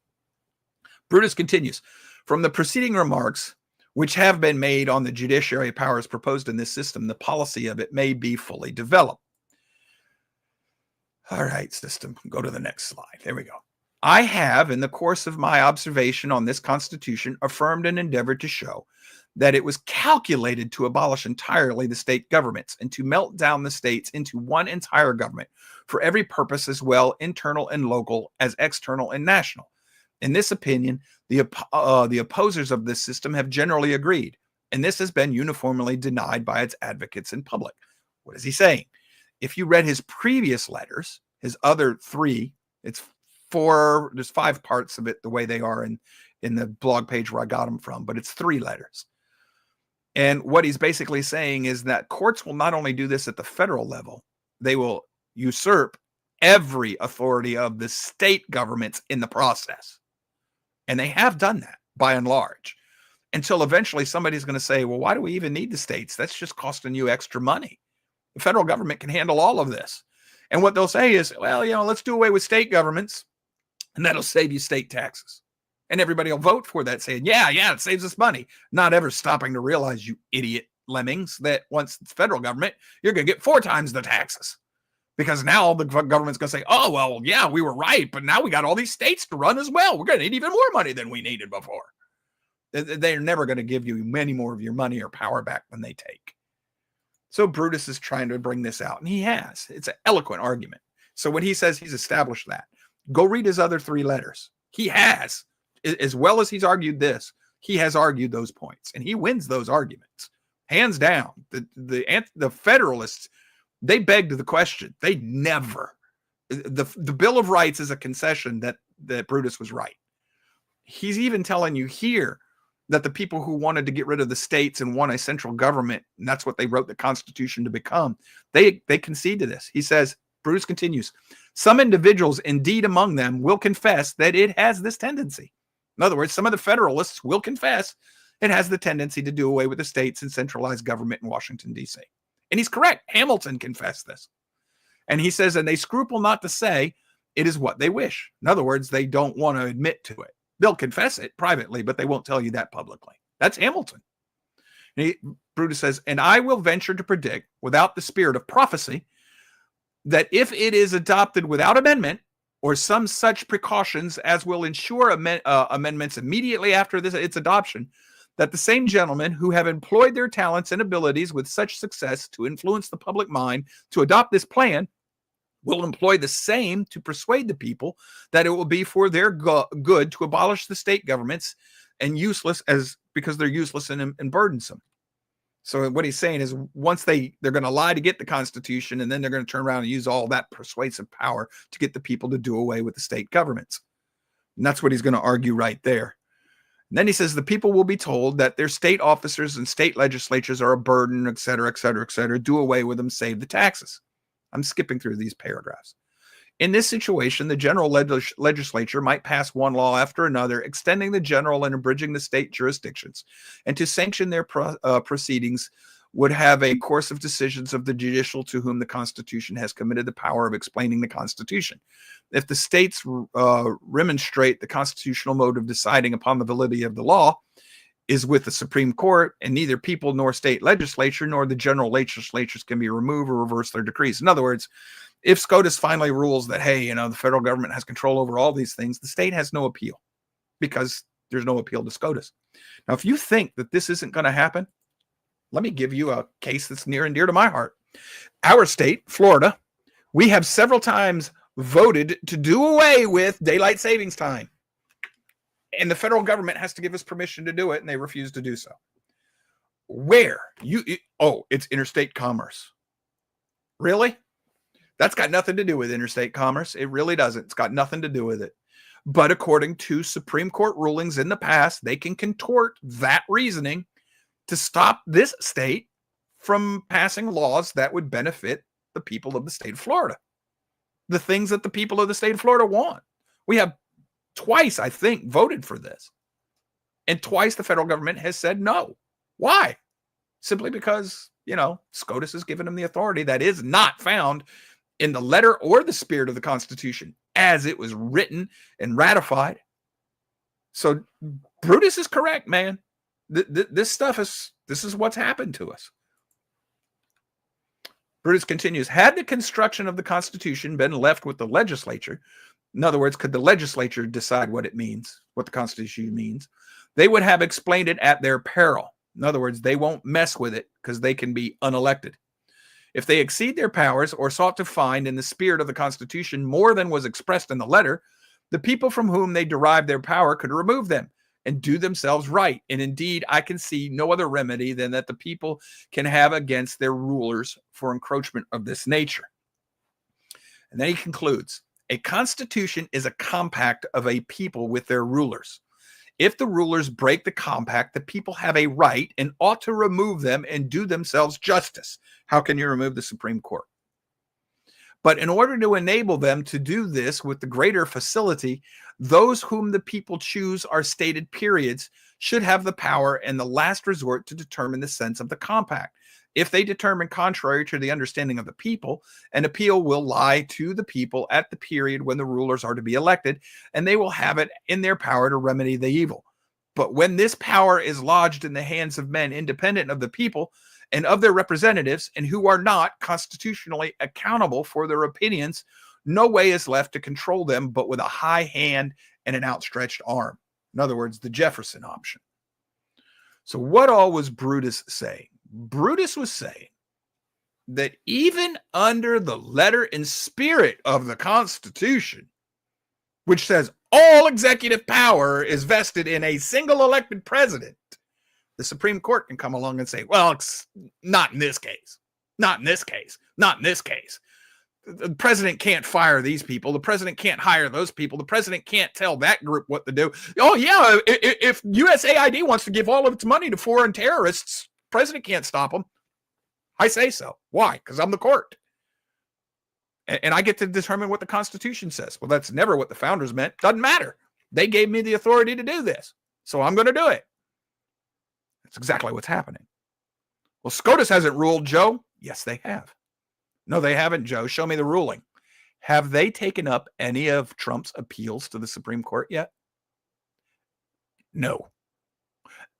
[SPEAKER 3] Brutus continues, from the preceding remarks, which have been made on the judiciary powers proposed in this system, the policy of it may be fully developed. All right, system, go to the next slide. There we go. I have, in the course of my observation on this Constitution, affirmed and endeavored to show that it was calculated to abolish entirely the state governments and to melt down the states into one entire government for every purpose, as well internal and local as external and national. In this opinion, the opposers of this system have generally agreed, and this has been uniformly denied by its advocates in public. What is he saying? If you read his previous letters, his other three, there's 5 parts of it the way they are in the blog page where I got them from, but it's 3 letters. And what he's basically saying is that courts will not only do this at the federal level, they will usurp every authority of the state governments in the process. And they have done that by and large, until eventually somebody's going to say, well, why do we even need the states? That's just costing you extra money. The federal government can handle all of this. And what they'll say is, well, let's do away with state governments, and that'll save you state taxes. And everybody will vote for that, saying, yeah, it saves us money. Not ever stopping to realize, you idiot lemmings, that once it's federal government, you're going to get 4 times the taxes. Because now the government's going to say, oh, well, yeah, we were right, but now we got all these states to run as well. We're going to need even more money than we needed before. They're never going to give you many more of your money or power back than they take. So Brutus is trying to bring this out, and he has. It's an eloquent argument. So when he says he's established that, go read his other 3 letters. He has. As well as he's argued this, he has argued those points, and he wins those arguments hands down. The Federalists, they begged the question. They never. The Bill of Rights is a concession that Brutus was right. He's even telling you here that the people who wanted to get rid of the states and want a central government, and that's what they wrote the Constitution to become, they concede to this. He says, Brutus continues, some individuals, indeed among them, will confess that it has this tendency. In other words, some of the Federalists will confess it has the tendency to do away with the states and centralize government in Washington, D.C. And he's correct. Hamilton confessed this. And he says, and they scruple not to say it is what they wish. In other words, they don't want to admit to it. They'll confess it privately, but they won't tell you that publicly. That's Hamilton. Brutus says, and I will venture to predict, without the spirit of prophecy, that if it is adopted without amendment, or some such precautions as will ensure amendments immediately after its adoption, that the same gentlemen who have employed their talents and abilities with such success to influence the public mind to adopt this plan will employ the same to persuade the people that it will be for their good to abolish the state governments and because they're useless and burdensome. So what he's saying is, once they're going to lie to get the Constitution, and then they're going to turn around and use all that persuasive power to get the people to do away with the state governments. And that's what he's going to argue right there. And then he says the people will be told that their state officers and state legislatures are a burden, et cetera, et cetera, et cetera. Do away with them, save the taxes. I'm skipping through these paragraphs. In this situation, the general legislature might pass one law after another, extending the general and abridging the state jurisdictions, and to sanction their proceedings would have a course of decisions of the judicial to whom the Constitution has committed the power of explaining the Constitution. If the states remonstrate, the constitutional mode of deciding upon the validity of the law is with the Supreme Court, and neither people nor state legislature nor the general legislatures can be removed or reverse their decrees. In other words, if SCOTUS finally rules that, hey, the federal government has control over all these things, the state has no appeal because there's no appeal to SCOTUS. Now, if you think that this isn't going to happen, let me give you a case that's near and dear to my heart. Our state, Florida, we have several times voted to do away with daylight savings time. And the federal government has to give us permission to do it, and they refuse to do so. Where? It's interstate commerce. Really? That's got nothing to do with interstate commerce. It really doesn't. It's got nothing to do with it. But according to Supreme Court rulings in the past, they can contort that reasoning to stop this state from passing laws that would benefit the people of the state of Florida. The things that the people of the state of Florida want. We have twice, I think, voted for this. And twice the federal government has said no. Why? Simply because, SCOTUS has given them the authority that is not found in the letter or the spirit of the Constitution as it was written and ratified. So Brutus is correct, man. This is what's happened to us. Brutus continues, had the construction of the Constitution been left with the legislature, in other words, could the legislature decide what it means, what the Constitution means, they would have explained it at their peril. In other words, they won't mess with it because they can be unelected. If they exceed their powers or sought to find in the spirit of the Constitution more than was expressed in the letter, the people from whom they derived their power could remove them and do themselves right. And indeed, I can see no other remedy than that the people can have against their rulers for encroachment of this nature. And then he concludes, a constitution is a compact of a people with their rulers. If the rulers break the compact, the people have a right and ought to remove them and do themselves justice. How can you remove the Supreme Court? But in order to enable them to do this with the greater facility, those whom the people choose are stated periods should have the power in the last resort to determine the sense of the compact. If they determine contrary to the understanding of the people, an appeal will lie to the people at the period when the rulers are to be elected, and they will have it in their power to remedy the evil. But when this power is lodged in the hands of men independent of the people and of their representatives, and who are not constitutionally accountable for their opinions, no way is left to control them but with a high hand and an outstretched arm. In other words, the Jefferson option. So what all was Brutus saying? Brutus was saying that even under the letter and spirit of the Constitution, which says all executive power is vested in a single elected president, the Supreme Court can come along and say, well, it's not in this case, not in this case, not in this case. The president can't fire these people. The president can't hire those people. The president can't tell that group what to do. Oh, yeah, if USAID wants to give all of its money to foreign terrorists, president can't stop them. I say so. Why? Because I'm the court. And I get to determine what the Constitution says. Well, that's never what the founders meant. Doesn't matter. They gave me the authority to do this. So I'm going to do it. That's exactly what's happening. Well, SCOTUS hasn't ruled, Joe. Yes, they have. No, they haven't, Joe. Show me the ruling. Have they taken up any of Trump's appeals to the Supreme Court yet? No.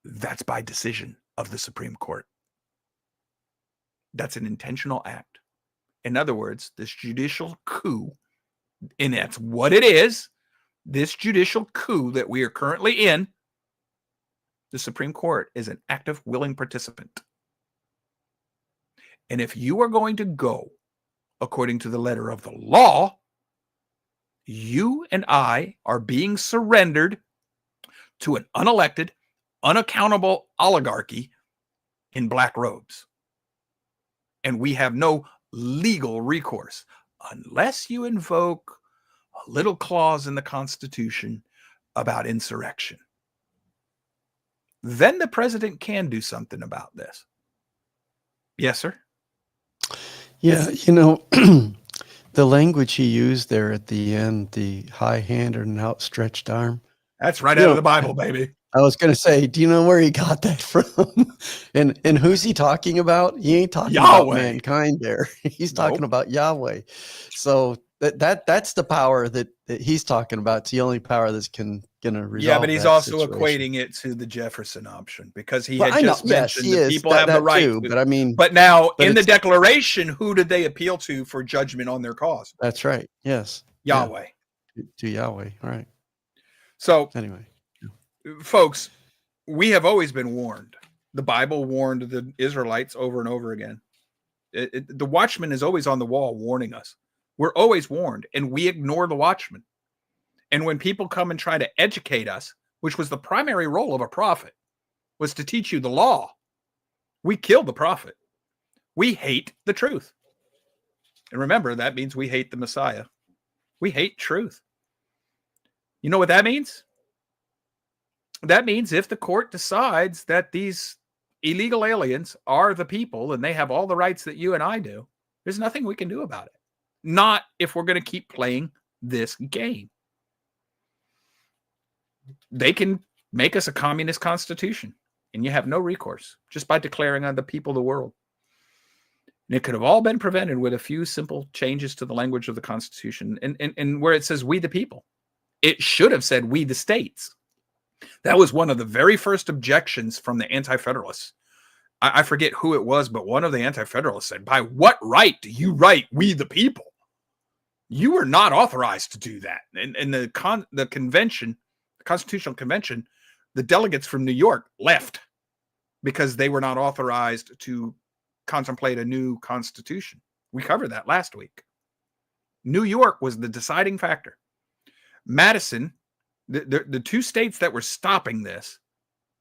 [SPEAKER 3] That's by decision of the Supreme Court. That's an intentional act. In other words, this judicial coup, and that's what it is, this judicial coup that we are currently in, the Supreme Court is an active, willing participant. And if you are going to go according to the letter of the law, you and I are being surrendered to an unelected, unaccountable oligarchy in black robes. And we have no legal recourse unless you invoke a little clause in the Constitution about insurrection. Then the president can do something about this. Yes, sir?
[SPEAKER 1] Yeah, the language he used there at the end, the high hand and outstretched arm.
[SPEAKER 3] That's right out of the Bible, baby.
[SPEAKER 1] I was going to say, do you know where he got that from? and who's he talking about? He ain't talking about mankind there. He's talking about Yahweh. So that's the power that he's talking about. It's the only power that's going to resolve. Yeah,
[SPEAKER 3] but he's also
[SPEAKER 1] situation.
[SPEAKER 3] equating it to the Jefferson option because he had just mentioned that people have the right
[SPEAKER 1] too,
[SPEAKER 3] to. But now in the Declaration, who did they appeal to for judgment on their cause?
[SPEAKER 1] That's right. Yes.
[SPEAKER 3] Yahweh.
[SPEAKER 1] Yeah. To Yahweh. All right.
[SPEAKER 3] So
[SPEAKER 1] anyway.
[SPEAKER 3] Folks, we have always been warned. The Bible warned the Israelites over and over again. The watchman is always on the wall warning us. We're always warned, and we ignore the watchman. And when people come and try to educate us, which was the primary role of a prophet, was to teach you the law, we kill the prophet. We hate the truth. And remember, that means we hate the Messiah. We hate truth. You know what that means? That means if the court decides that these illegal aliens are the people and they have all the rights that you and I do, there's nothing we can do about it. Not if we're going to keep playing this game. They can make us a communist constitution, and you have no recourse just by declaring on the people of the world. And it could have all been prevented with a few simple changes to the language of the Constitution, and where it says "we the people," it should have said "we the states." That was one of the very first objections from the Anti-Federalists. I forget who it was, but one of the Anti-Federalists said, "By what right do you write 'we the people'? You are not authorized to do that." And the convention, the Constitutional Convention, the delegates from New York left because they were not authorized to contemplate a new constitution. We covered that last week. New York was the deciding factor. Madison, the two states that were stopping this,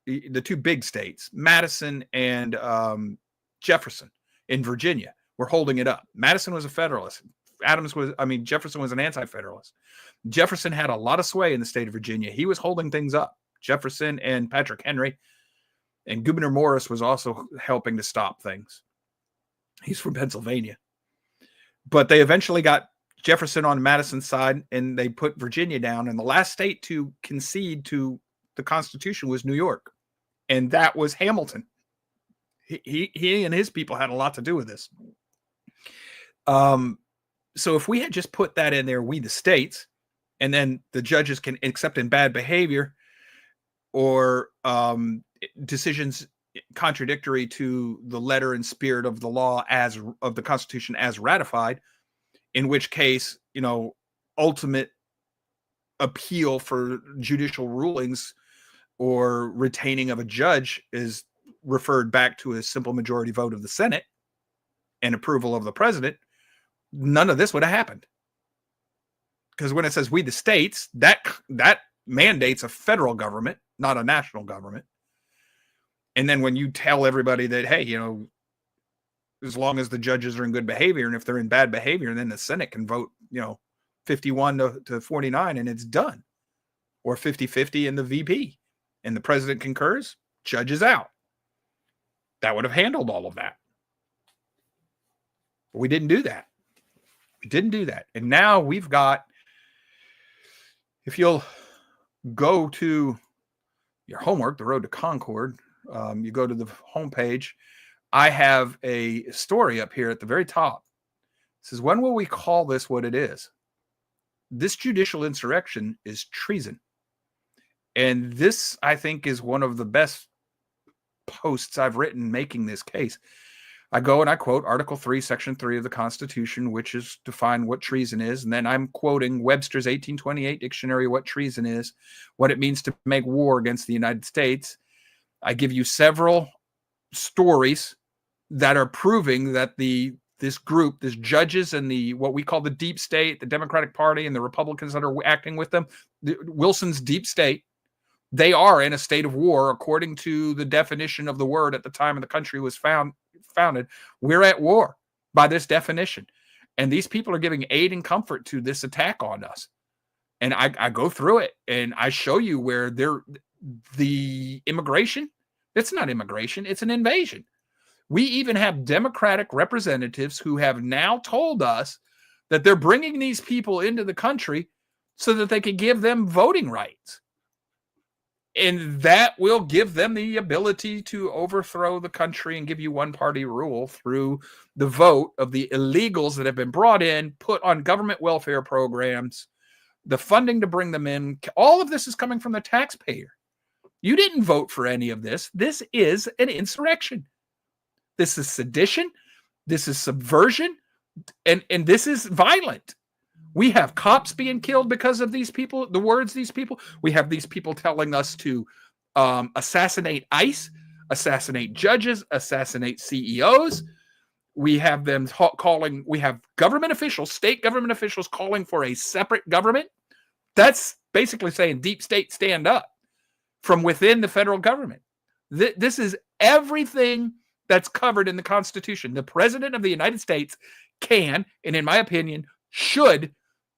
[SPEAKER 3] the two big states, Madison and Jefferson in Virginia, were holding it up. Madison was a Federalist. Jefferson was an Anti-Federalist. Jefferson had a lot of sway in the state of Virginia. He was holding things up. Jefferson and Patrick Henry, and Gouverneur Morris was also helping to stop things. He's from Pennsylvania. But they eventually got Jefferson on Madison's side, and they put Virginia down. And the last state to concede to the Constitution was New York. And that was Hamilton. He and his people had a lot to do with this. So if we had just put that in there, "we the states," and then the judges can accept in bad behavior or decisions contradictory to the letter and spirit of the law of the Constitution as ratified, in which case, ultimate appeal for judicial rulings or retaining of a judge is referred back to a simple majority vote of the Senate and approval of the president, none of this would have happened. Because when it says "we the states," that mandates a federal government, not a national government. And then when you tell everybody that, hey, as long as the judges are in good behavior, and if they're in bad behavior, then the Senate can vote, 51 to 49 and it's done. Or 50-50 in the VP. And the president concurs, judge is out. That would have handled all of that. But we didn't do that. And now we've got, if you'll go to your homework, The Road to Concord, you go to the homepage, I have a story up here at the very top. It says, "When will we call this what it is? This judicial insurrection is treason." And this, I think, is one of the best posts I've written making this case. I go and I quote Article 3, Section 3 of the Constitution, which is define what treason is. And then I'm quoting Webster's 1828 dictionary, what treason is, what it means to make war against the United States. I give you several stories that are proving that this group, this judges and what we call the deep state, the Democratic Party and the Republicans that are acting with them, Wilson's deep state, they are in a state of war according to the definition of the word at the time of the country was founded. We're at war by this definition. And these people are giving aid and comfort to this attack on us. And I go through it and I show you where the immigration, it's not immigration, it's an invasion. We even have Democratic representatives who have now told us that they're bringing these people into the country so that they can give them voting rights. And that will give them the ability to overthrow the country and give you one-party rule through the vote of the illegals that have been brought in, put on government welfare programs, the funding to bring them in. All of this is coming from the taxpayer. You didn't vote for any of this. This is an insurrection. This is sedition. This is subversion. And this is violent. We have cops being killed because of these people, the words these people. We have these people telling us to assassinate ICE, assassinate judges, assassinate CEOs. We have them calling, we have government officials, state government officials calling for a separate government. That's basically saying deep state stand up from within the federal government. This is everything that's covered in the Constitution. The President of the United States can, and in my opinion, should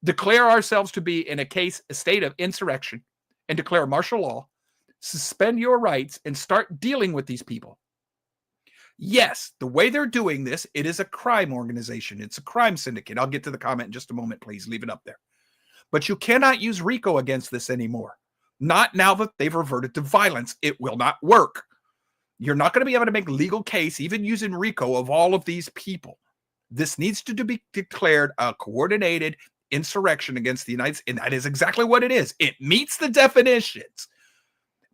[SPEAKER 3] declare ourselves to be in a state of insurrection and declare martial law, suspend your rights, and start dealing with these people. Yes, the way they're doing this, it is a crime organization. It's a crime syndicate. I'll get to the comment in just a moment. Please leave it up there. But you cannot use RICO against this anymore. Not now that they've reverted to violence. It will not work. You're not going to be able to make legal case, even using RICO, of all of these people. This needs to be declared a coordinated insurrection against the United States. And that is exactly what it is. It meets the definitions.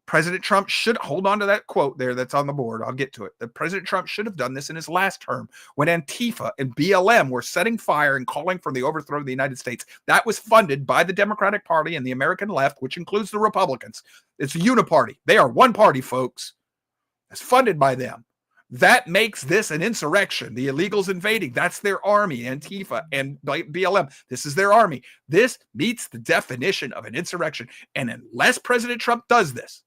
[SPEAKER 3] President Trump should hold on to that quote there that's on the board. I'll get to it. That President Trump should have done this in his last term when Antifa and BLM were setting fire and calling for the overthrow of the United States. That was funded by the Democratic Party and the American left, which includes the Republicans. It's a uniparty. They are one party, folks. It's funded by them. That makes this an insurrection. The illegals invading, that's their army, Antifa and BLM. This is their army. This meets the definition of an insurrection. And unless President Trump does this,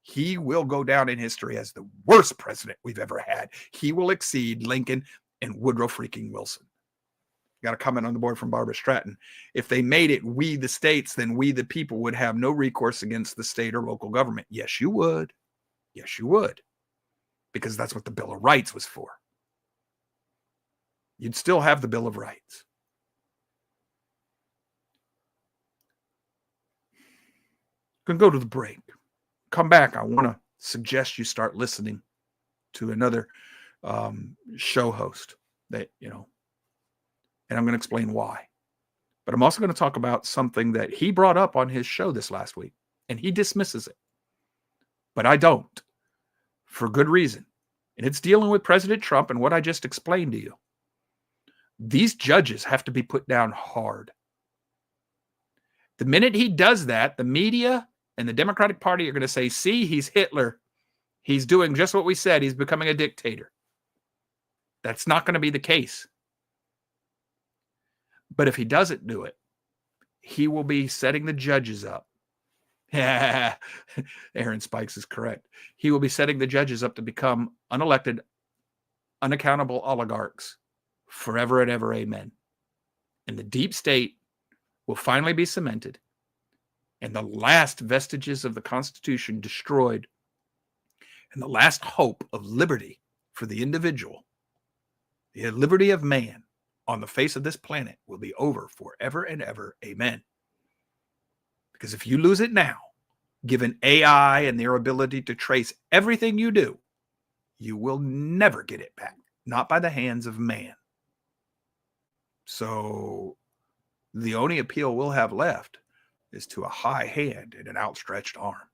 [SPEAKER 3] he will go down in history as the worst president we've ever had. He will exceed Lincoln and Woodrow freaking Wilson. Got a comment on the board from Barbara Stratton. If they made it we the states, then we the people would have no recourse against the state or local government. Yes, you would. Yes, you would. Because that's what the Bill of Rights was for. You'd still have the Bill of Rights. Gonna go to the break. Come back. I want to suggest you start listening to another show host that, and I'm going to explain why. But I'm also going to talk about something that he brought up on his show this last week, and he dismisses it. But I don't, for good reason. And it's dealing with President Trump and what I just explained to you. These judges have to be put down hard. The minute he does that, the media and the Democratic Party are going to say, see, he's Hitler. He's doing just what we said. He's becoming a dictator. That's not going to be the case. But if he doesn't do it, he will be setting the judges up. Aaron Spikes is correct. He will be setting the judges up to become unelected, unaccountable oligarchs forever and ever. Amen. And the deep state will finally be cemented. And the last vestiges of the Constitution destroyed, and the last hope of liberty for the individual, the liberty of man on the face of this planet, will be over forever and ever. Amen. Because if you lose it now, given AI and their ability to trace everything you do, you will never get it back, not by the hands of man. So the only appeal we'll have left is to a high hand and an outstretched arm.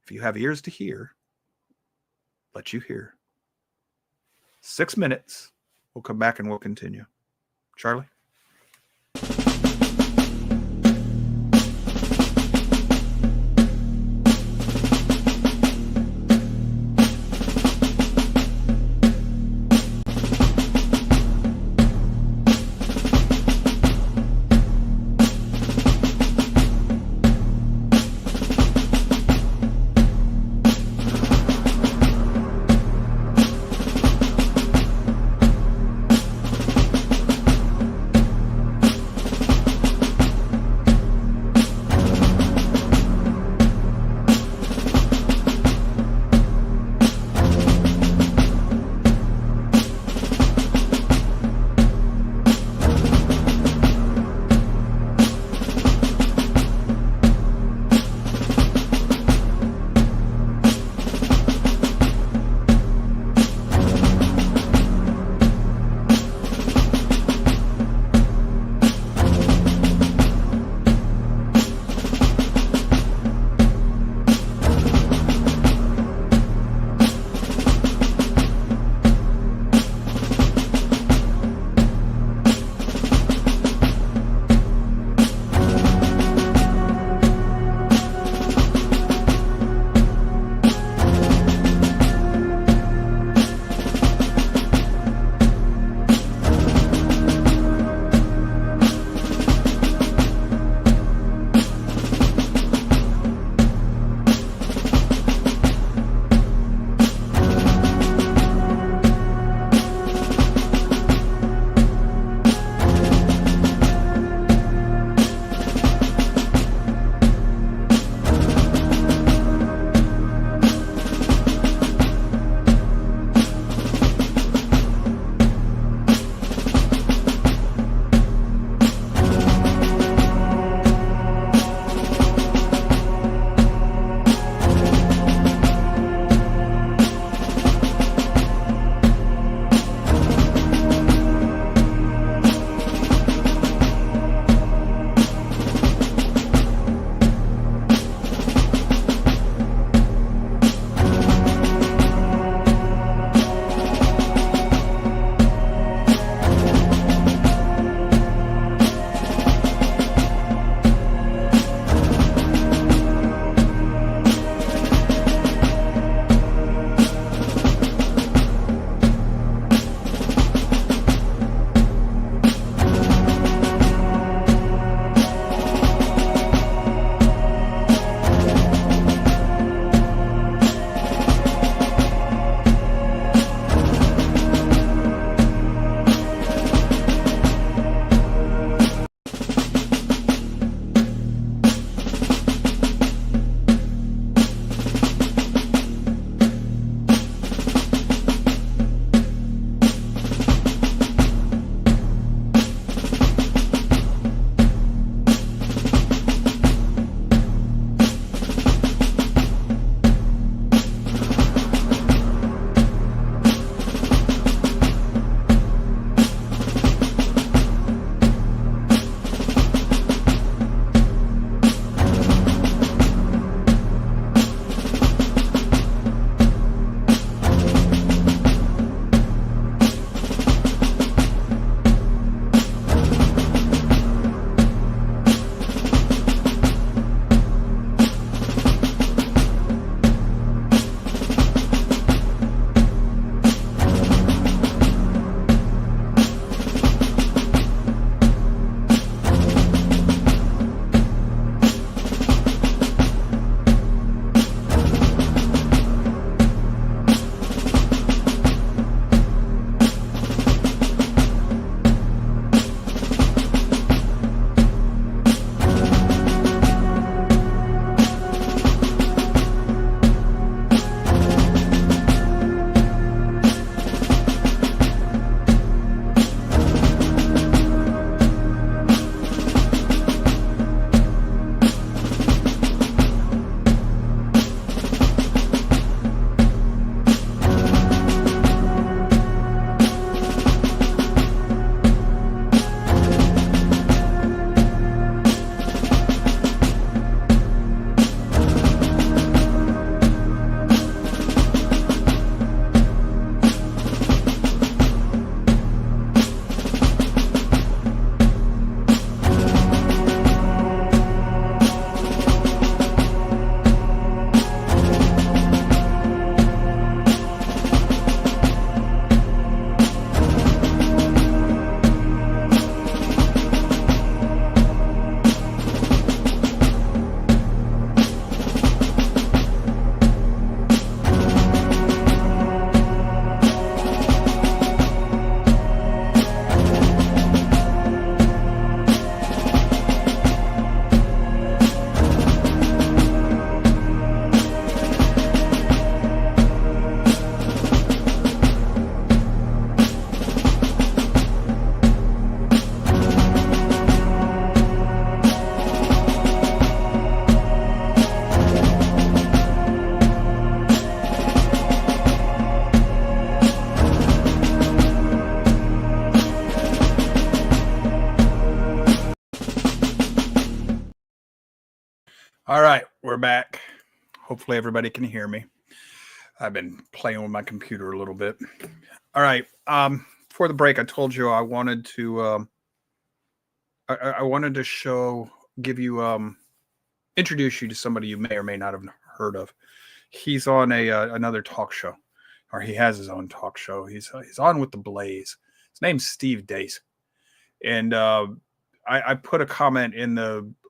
[SPEAKER 3] If you have ears to hear, let you hear. 6 minutes. We'll come back and we'll continue. Charlie? All right, we're back. Hopefully everybody can hear me. I've been playing with my computer a little bit. All right. For the break, I told you I wanted to I wanted to give you introduce you to somebody you may or may not have heard of. He's on another talk show, or he has his own talk show. He's on with the Blaze. His name's Steve Deace, and I put a comment in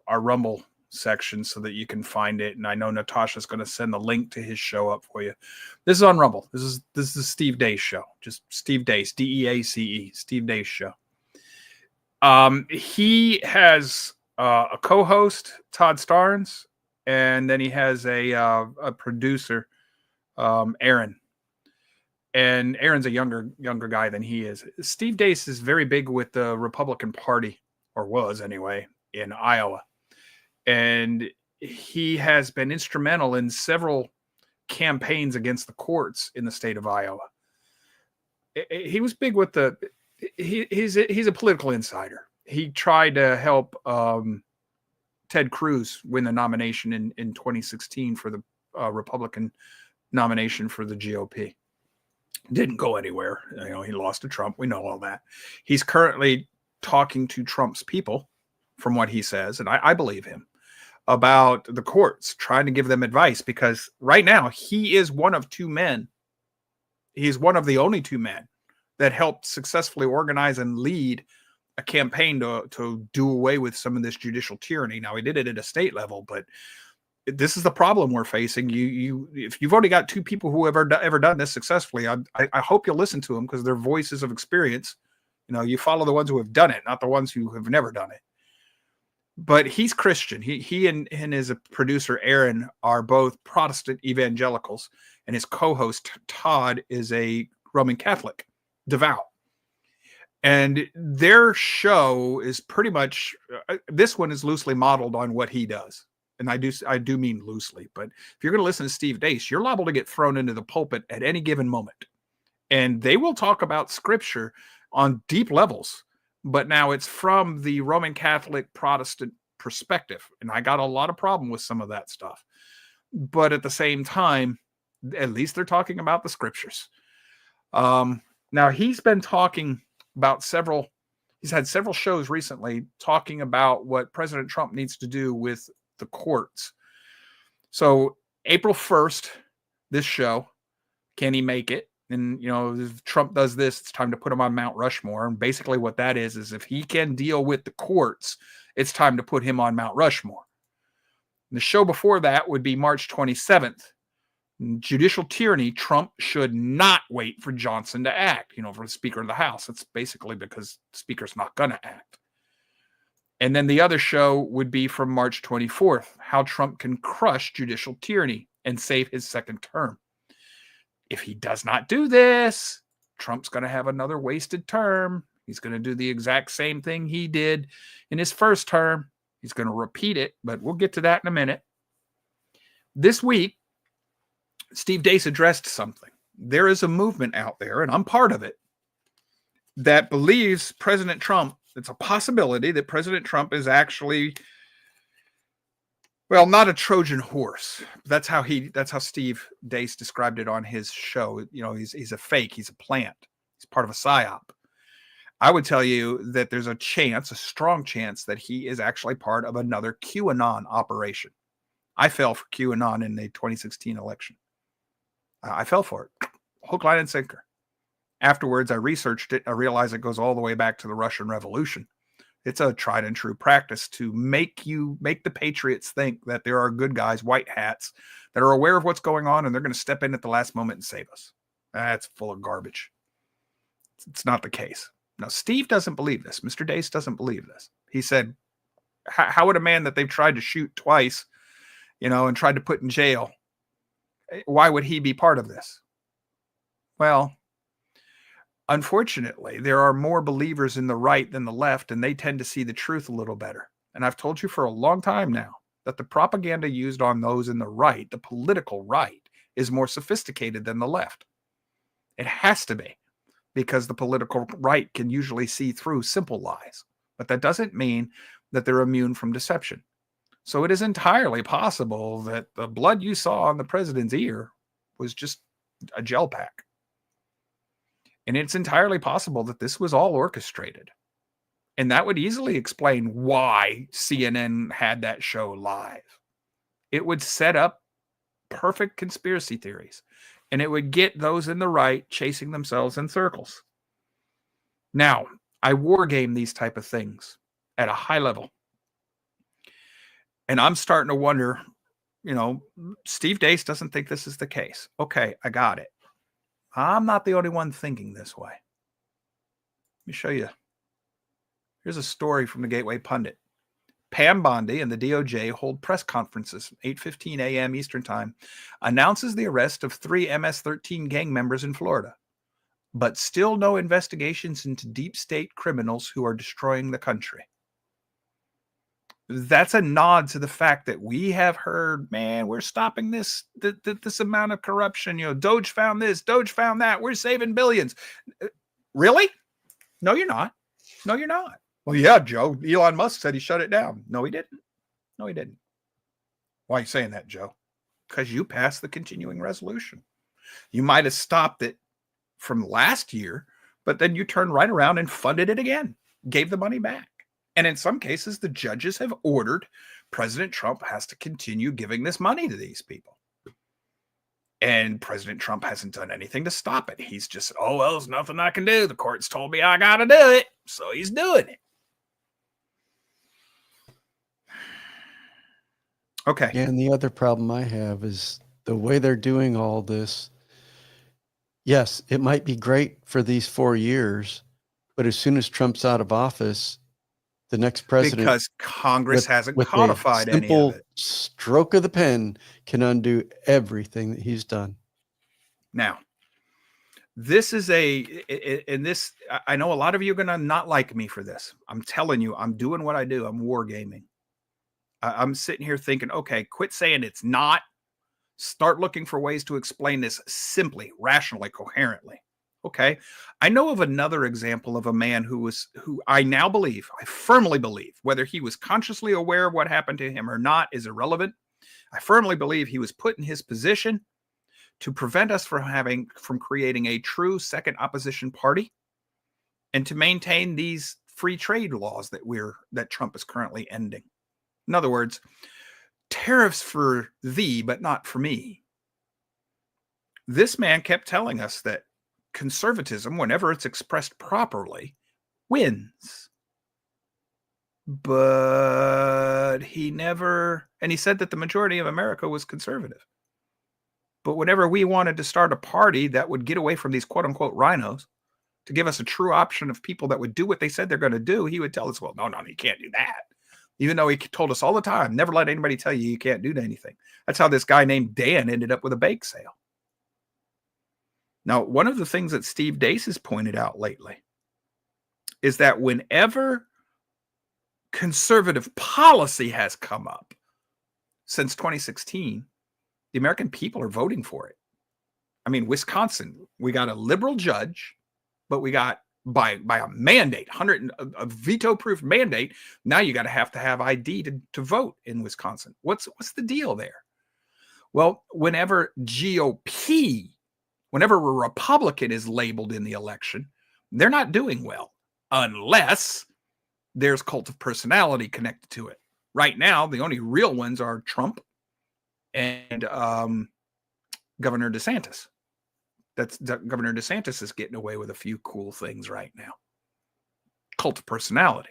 [SPEAKER 3] our Rumble section so that you can find it. And I know Natasha's going to send the link to his show up for you. This is on Rumble. This is Steve Deace show. Just Steve Deace, Deace, Steve Deace show. He has a co-host, Todd Starnes, and then he has a producer, Aaron. And Aaron's a younger guy than he is. Steve Deace is very big with the Republican Party, or was anyway, in Iowa. And he has been instrumental in several campaigns against the courts in the state of Iowa. He was big with he's a political insider. He tried to help Ted Cruz win the nomination in 2016 for the Republican nomination for the GOP. Didn't go anywhere. He lost to Trump. We know all that. He's currently talking to Trump's people, from what he says, and I believe him, about the courts, trying to give them advice, because right now he is one of two men. He's one of the only two men that helped successfully organize and lead a campaign to do away with some of this judicial tyranny. Now, he did it at a state level, but this is the problem we're facing. If you've already got two people who have ever done this successfully, I hope you'll listen to them, because they're voices of experience. You follow the ones who have done it, not the ones who have never done it. But he's Christian. He and his producer, Aaron, are both Protestant evangelicals, and his co-host, Todd, is a Roman Catholic, devout. And their show is pretty much, this one is loosely modeled on what he does. And I do mean loosely, but if you're going to listen to Steve Deace, you're liable to get thrown into the pulpit at any given moment. And they will talk about scripture on deep levels, but now it's from the Roman Catholic Protestant perspective. And I got a lot of problem with some of that stuff. But at the same time, at least they're talking about the scriptures. Now, he's been talking about he's had several shows recently talking about what President Trump needs to do with the courts. So April 1st, this show, can he make it? And, if Trump does this, it's time to put him on Mount Rushmore. And basically what that is if he can deal with the courts, it's time to put him on Mount Rushmore. And the show before that would be March 27th. Judicial tyranny, Trump should not wait for Johnson to act, for the Speaker of the House. It's basically because the Speaker's not going to act. And then the other show would be from March 24th, how Trump can crush judicial tyranny and save his second term. If he does not do this, Trump's going to have another wasted term. He's going to do the exact same thing he did in his first term. He's going to repeat it, but we'll get to that in a minute. This week, Steve Deace addressed something. There is a movement out there, and I'm part of it, that believes President Trump, it's a possibility that President Trump is actually, well, not a Trojan horse. That's how Steve Deace described it on his show. He's a fake. He's a plant. He's part of a psyop. I would tell you that there's a strong chance that he is actually part of another QAnon operation. I fell for QAnon in the 2016 election. I fell for it. Hook, line, and sinker. Afterwards, I researched it. I realized it goes all the way back to the Russian Revolution. It's a tried and true practice to make the patriots think that there are good guys, white hats, that are aware of what's going on, and they're going to step in at the last moment and save us. That's full of garbage. It's not the case. Now, Steve doesn't believe this. Mr. Deace doesn't believe this. He said, how would a man that they've tried to shoot twice, and tried to put in jail, why would he be part of this? Well, unfortunately, there are more believers in the right than the left, and they tend to see the truth a little better. And I've told you for a long time now that the propaganda used on those in the right, the political right, is more sophisticated than the left. It has to be, because the political right can usually see through simple lies. But that doesn't mean that they're immune from deception. So it is entirely possible that the blood you saw on the president's ear was just a gel pack. And it's entirely possible that this was all orchestrated. And that would easily explain why CNN had that show live. It would set up perfect conspiracy theories, and it would get those in the right chasing themselves in circles. Now, I wargame these type of things at a high level. And I'm starting to wonder, Steve Deace doesn't think this is the case. Okay, I got it. I'm not the only one thinking this way. Let me show you. Here's a story from the Gateway Pundit. Pam Bondi and the DOJ hold press conferences, 8:15 a.m. Eastern Time, announces the arrest of 3 MS-13 gang members in Florida, but still no investigations into deep state criminals who are destroying the country. That's a nod to the fact that we have heard, man, we're stopping this amount of corruption. Doge found this, Doge found that. We're saving billions. Really? No, you're not. No, you're not. Well, yeah, Joe. Elon Musk said he shut it down. No, he didn't. No, he didn't. Why are you saying that, Joe? Because you passed the continuing resolution. You might have stopped it from last year, but then you turned right around and funded it again, gave the money back. And in some cases, the judges have ordered President Trump has to continue giving this money to these people. And President Trump hasn't done anything to stop it. He's just, oh, well, there's nothing I can do. The court's told me I got to do it. So he's doing it. Okay.
[SPEAKER 1] Yeah, and the other problem I have is the way they're doing all this. Yes, it might be great for these 4 years, but as soon as Trump's out of office, the next president,
[SPEAKER 3] because Congress hasn't codified any of it.
[SPEAKER 1] Stroke of the pen can undo everything that he's done.
[SPEAKER 3] Now, this is I know a lot of you are going to not like me for this. I'm telling you, I'm doing what I do. I'm wargaming. I'm sitting here thinking, okay, quit saying it's not. Start looking for ways to explain this simply, rationally, coherently. Okay. I know of another example of a man who I now believe, I firmly believe, whether he was consciously aware of what happened to him or not is irrelevant. I firmly believe he was put in his position to prevent us from creating a true second opposition party and to maintain these free trade laws that Trump is currently ending. In other words, tariffs for thee, but not for me. This man kept telling us that conservatism, whenever it's expressed properly, wins. But he said that the majority of America was conservative. But whenever we wanted to start a party that would get away from these quote unquote rhinos to give us a true option of people that would do what they said they're going to do, he would tell us, well, no, you can't do that. Even though he told us all the time, never let anybody tell you can't do anything. That's how this guy named Dan ended up with a bake sale. Now, one of the things that Steve Deace has pointed out lately is that whenever conservative policy has come up since 2016, the American people are voting for it. I mean, Wisconsin, we got a liberal judge, but we got by a mandate, a veto-proof mandate. Now you got to have ID to vote in Wisconsin. What's the deal there? Well, whenever a Republican is labeled in the election, they're not doing well unless there's cult of personality connected to it. Right now, the only real ones are Trump and Governor DeSantis. Governor DeSantis is getting away with a few cool things right now. Cult of personality.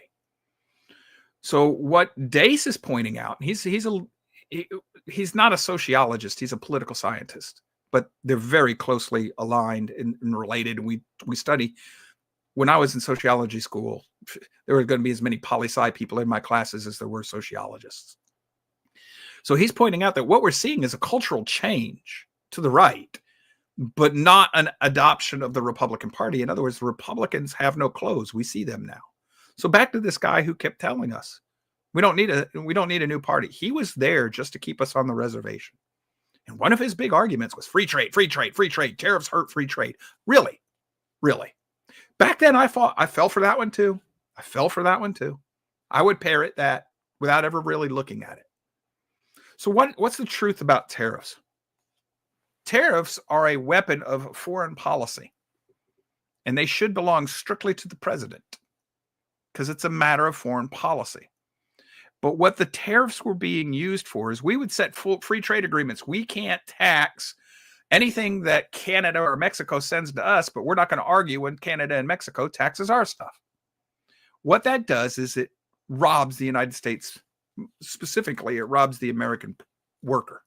[SPEAKER 3] So what Deace is pointing out, he's not a sociologist, he's a political scientist, but they're very closely aligned and related. And we study. When I was in sociology school, there were going to be as many poli-sci people in my classes as there were sociologists. So he's pointing out that what we're seeing is a cultural change to the right, but not an adoption of the Republican Party. In other words, the Republicans have no clothes. We see them now. So back to this guy who kept telling us, we don't need a new party. He was there just to keep us on the reservation. And one of his big arguments was free trade, free trade, free trade. Tariffs hurt free trade. Really? Really? Back then I fell for that one too. I would parrot that without ever really looking at it. So what's the truth about tariffs? Tariffs are a weapon of foreign policy, and they should belong strictly to the president because it's a matter of foreign policy. But what the tariffs were being used for is we would set full free trade agreements. We can't tax anything that Canada or Mexico sends to us, but we're not going to argue when Canada and Mexico taxes our stuff. What that does is it robs the United States, specifically, it robs the American worker,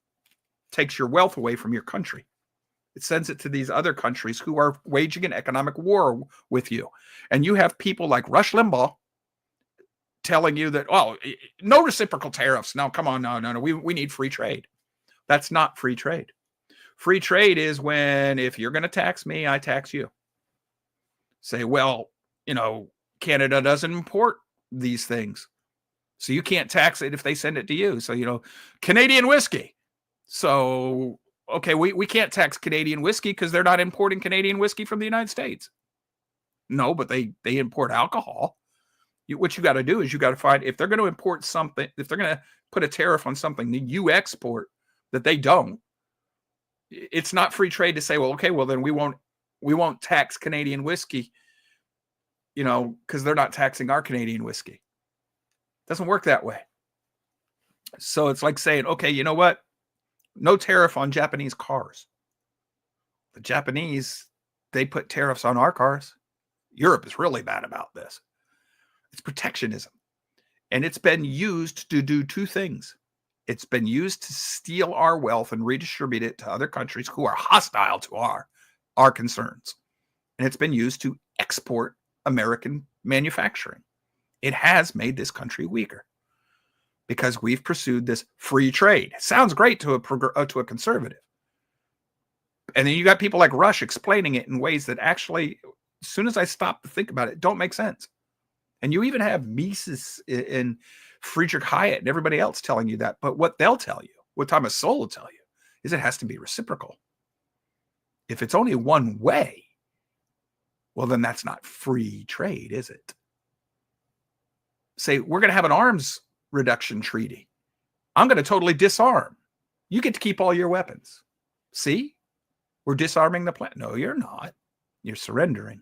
[SPEAKER 3] takes your wealth away from your country. It sends it to these other countries who are waging an economic war with you. And you have people like Rush Limbaugh telling you that, oh, no reciprocal tariffs. No, come on, no. We need free trade. That's not free trade. Free trade is when if you're going to tax me, I tax you. Say, well, Canada doesn't import these things. So you can't tax it if they send it to you. So, Canadian whiskey. So, okay, we can't tax Canadian whiskey because they're not importing Canadian whiskey from the United States. No, but they import alcohol. What you got to do is you got to find, if they're going to import something, if they're going to put a tariff on something that you export that they don't, it's not free trade to say, well, okay, well then we won't tax Canadian whiskey, because they're not taxing our Canadian whiskey. It doesn't work that way. So it's like saying, okay, you know what? No tariff on Japanese cars. The Japanese, they put tariffs on our cars. Europe is really bad about this. It's protectionism. And it's been used to do two things. It's been used to steal our wealth and redistribute it to other countries who are hostile to our concerns. And it's been used to export American manufacturing. It has made this country weaker because we've pursued this free trade. It sounds great to a conservative. And then you got people like Rush explaining it in ways that actually, as soon as I stop to think about it, don't make sense. And you even have Mises and Friedrich Hayek and everybody else telling you that. But what they'll tell you, what Thomas Sowell will tell you, is it has to be reciprocal. If it's only one way, well, then that's not free trade, is it? Say, we're going to have an arms reduction treaty. I'm going to totally disarm. You get to keep all your weapons. See? We're disarming the planet. No, you're not. You're surrendering.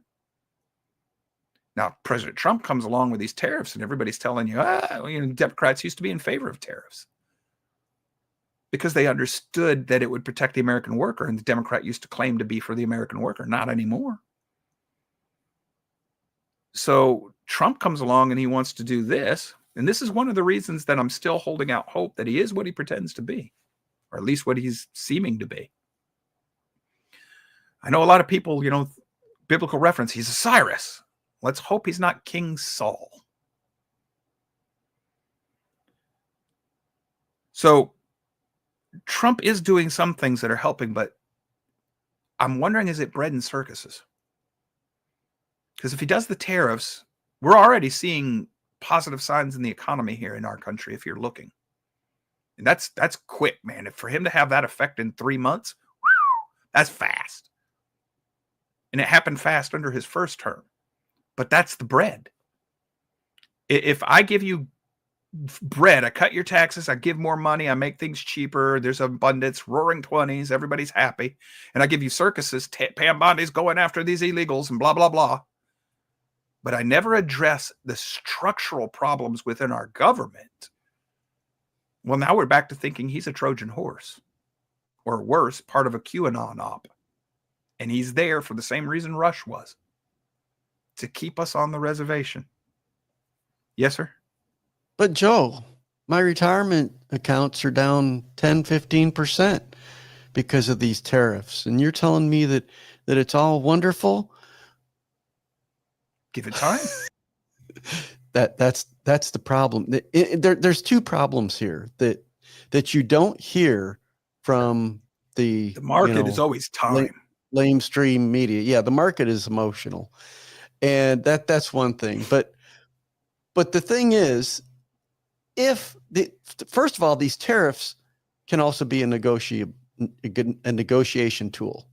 [SPEAKER 3] Now, President Trump comes along with these tariffs and everybody's telling you, Democrats used to be in favor of tariffs because they understood that it would protect the American worker. And the Democrat used to claim to be for the American worker. Not anymore. So Trump comes along and he wants to do this. And this is one of the reasons that I'm still holding out hope that he is what he pretends to be, or at least what he's seeming to be. I know a lot of people, biblical reference, he's a Cyrus. Let's hope he's not King Saul. So Trump is doing some things that are helping, but I'm wondering, is it bread and circuses? Because if he does the tariffs, we're already seeing positive signs in the economy here in our country, if you're looking. And that's quick, man. If for him to have that effect in 3 months, that's fast. And it happened fast under his first term. But that's the bread. If I give you bread, I cut your taxes, I give more money, I make things cheaper, there's abundance, roaring 20s, everybody's happy, and I give you circuses, Pam Bondi's going after these illegals and blah, blah, blah. But I never address the structural problems within our government. Well, now we're back to thinking he's a Trojan horse, or worse, part of a QAnon op. And he's there for the same reason Rush was, to keep us on the reservation. Yes, sir?
[SPEAKER 1] But Joe, my retirement accounts are down 10, 15% because of these tariffs. And you're telling me that it's all wonderful?
[SPEAKER 3] Give it time.
[SPEAKER 1] That's the problem. There's two problems here that you don't hear from the
[SPEAKER 3] market is always time.
[SPEAKER 1] Lamestream media. Yeah, the market is emotional. And that's one thing. But the thing is, first of all, these tariffs can also be a negotiation tool.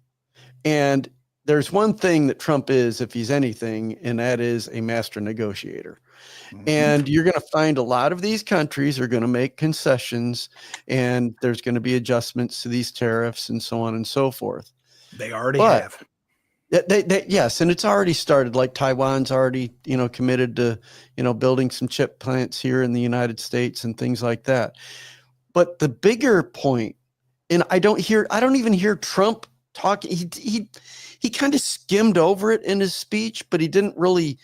[SPEAKER 1] And there's one thing that Trump is, if he's anything, and that is a master negotiator. And you're going to find a lot of these countries are going to make concessions, and there's going to be adjustments to these tariffs and so on and so forth.
[SPEAKER 3] They already have.
[SPEAKER 1] Yes, and it's already started. Like Taiwan's already, committed to, building some chip plants here in the United States and things like that. But the bigger point, and I don't even hear Trump talking. He kind of skimmed over it in his speech, but he didn't really,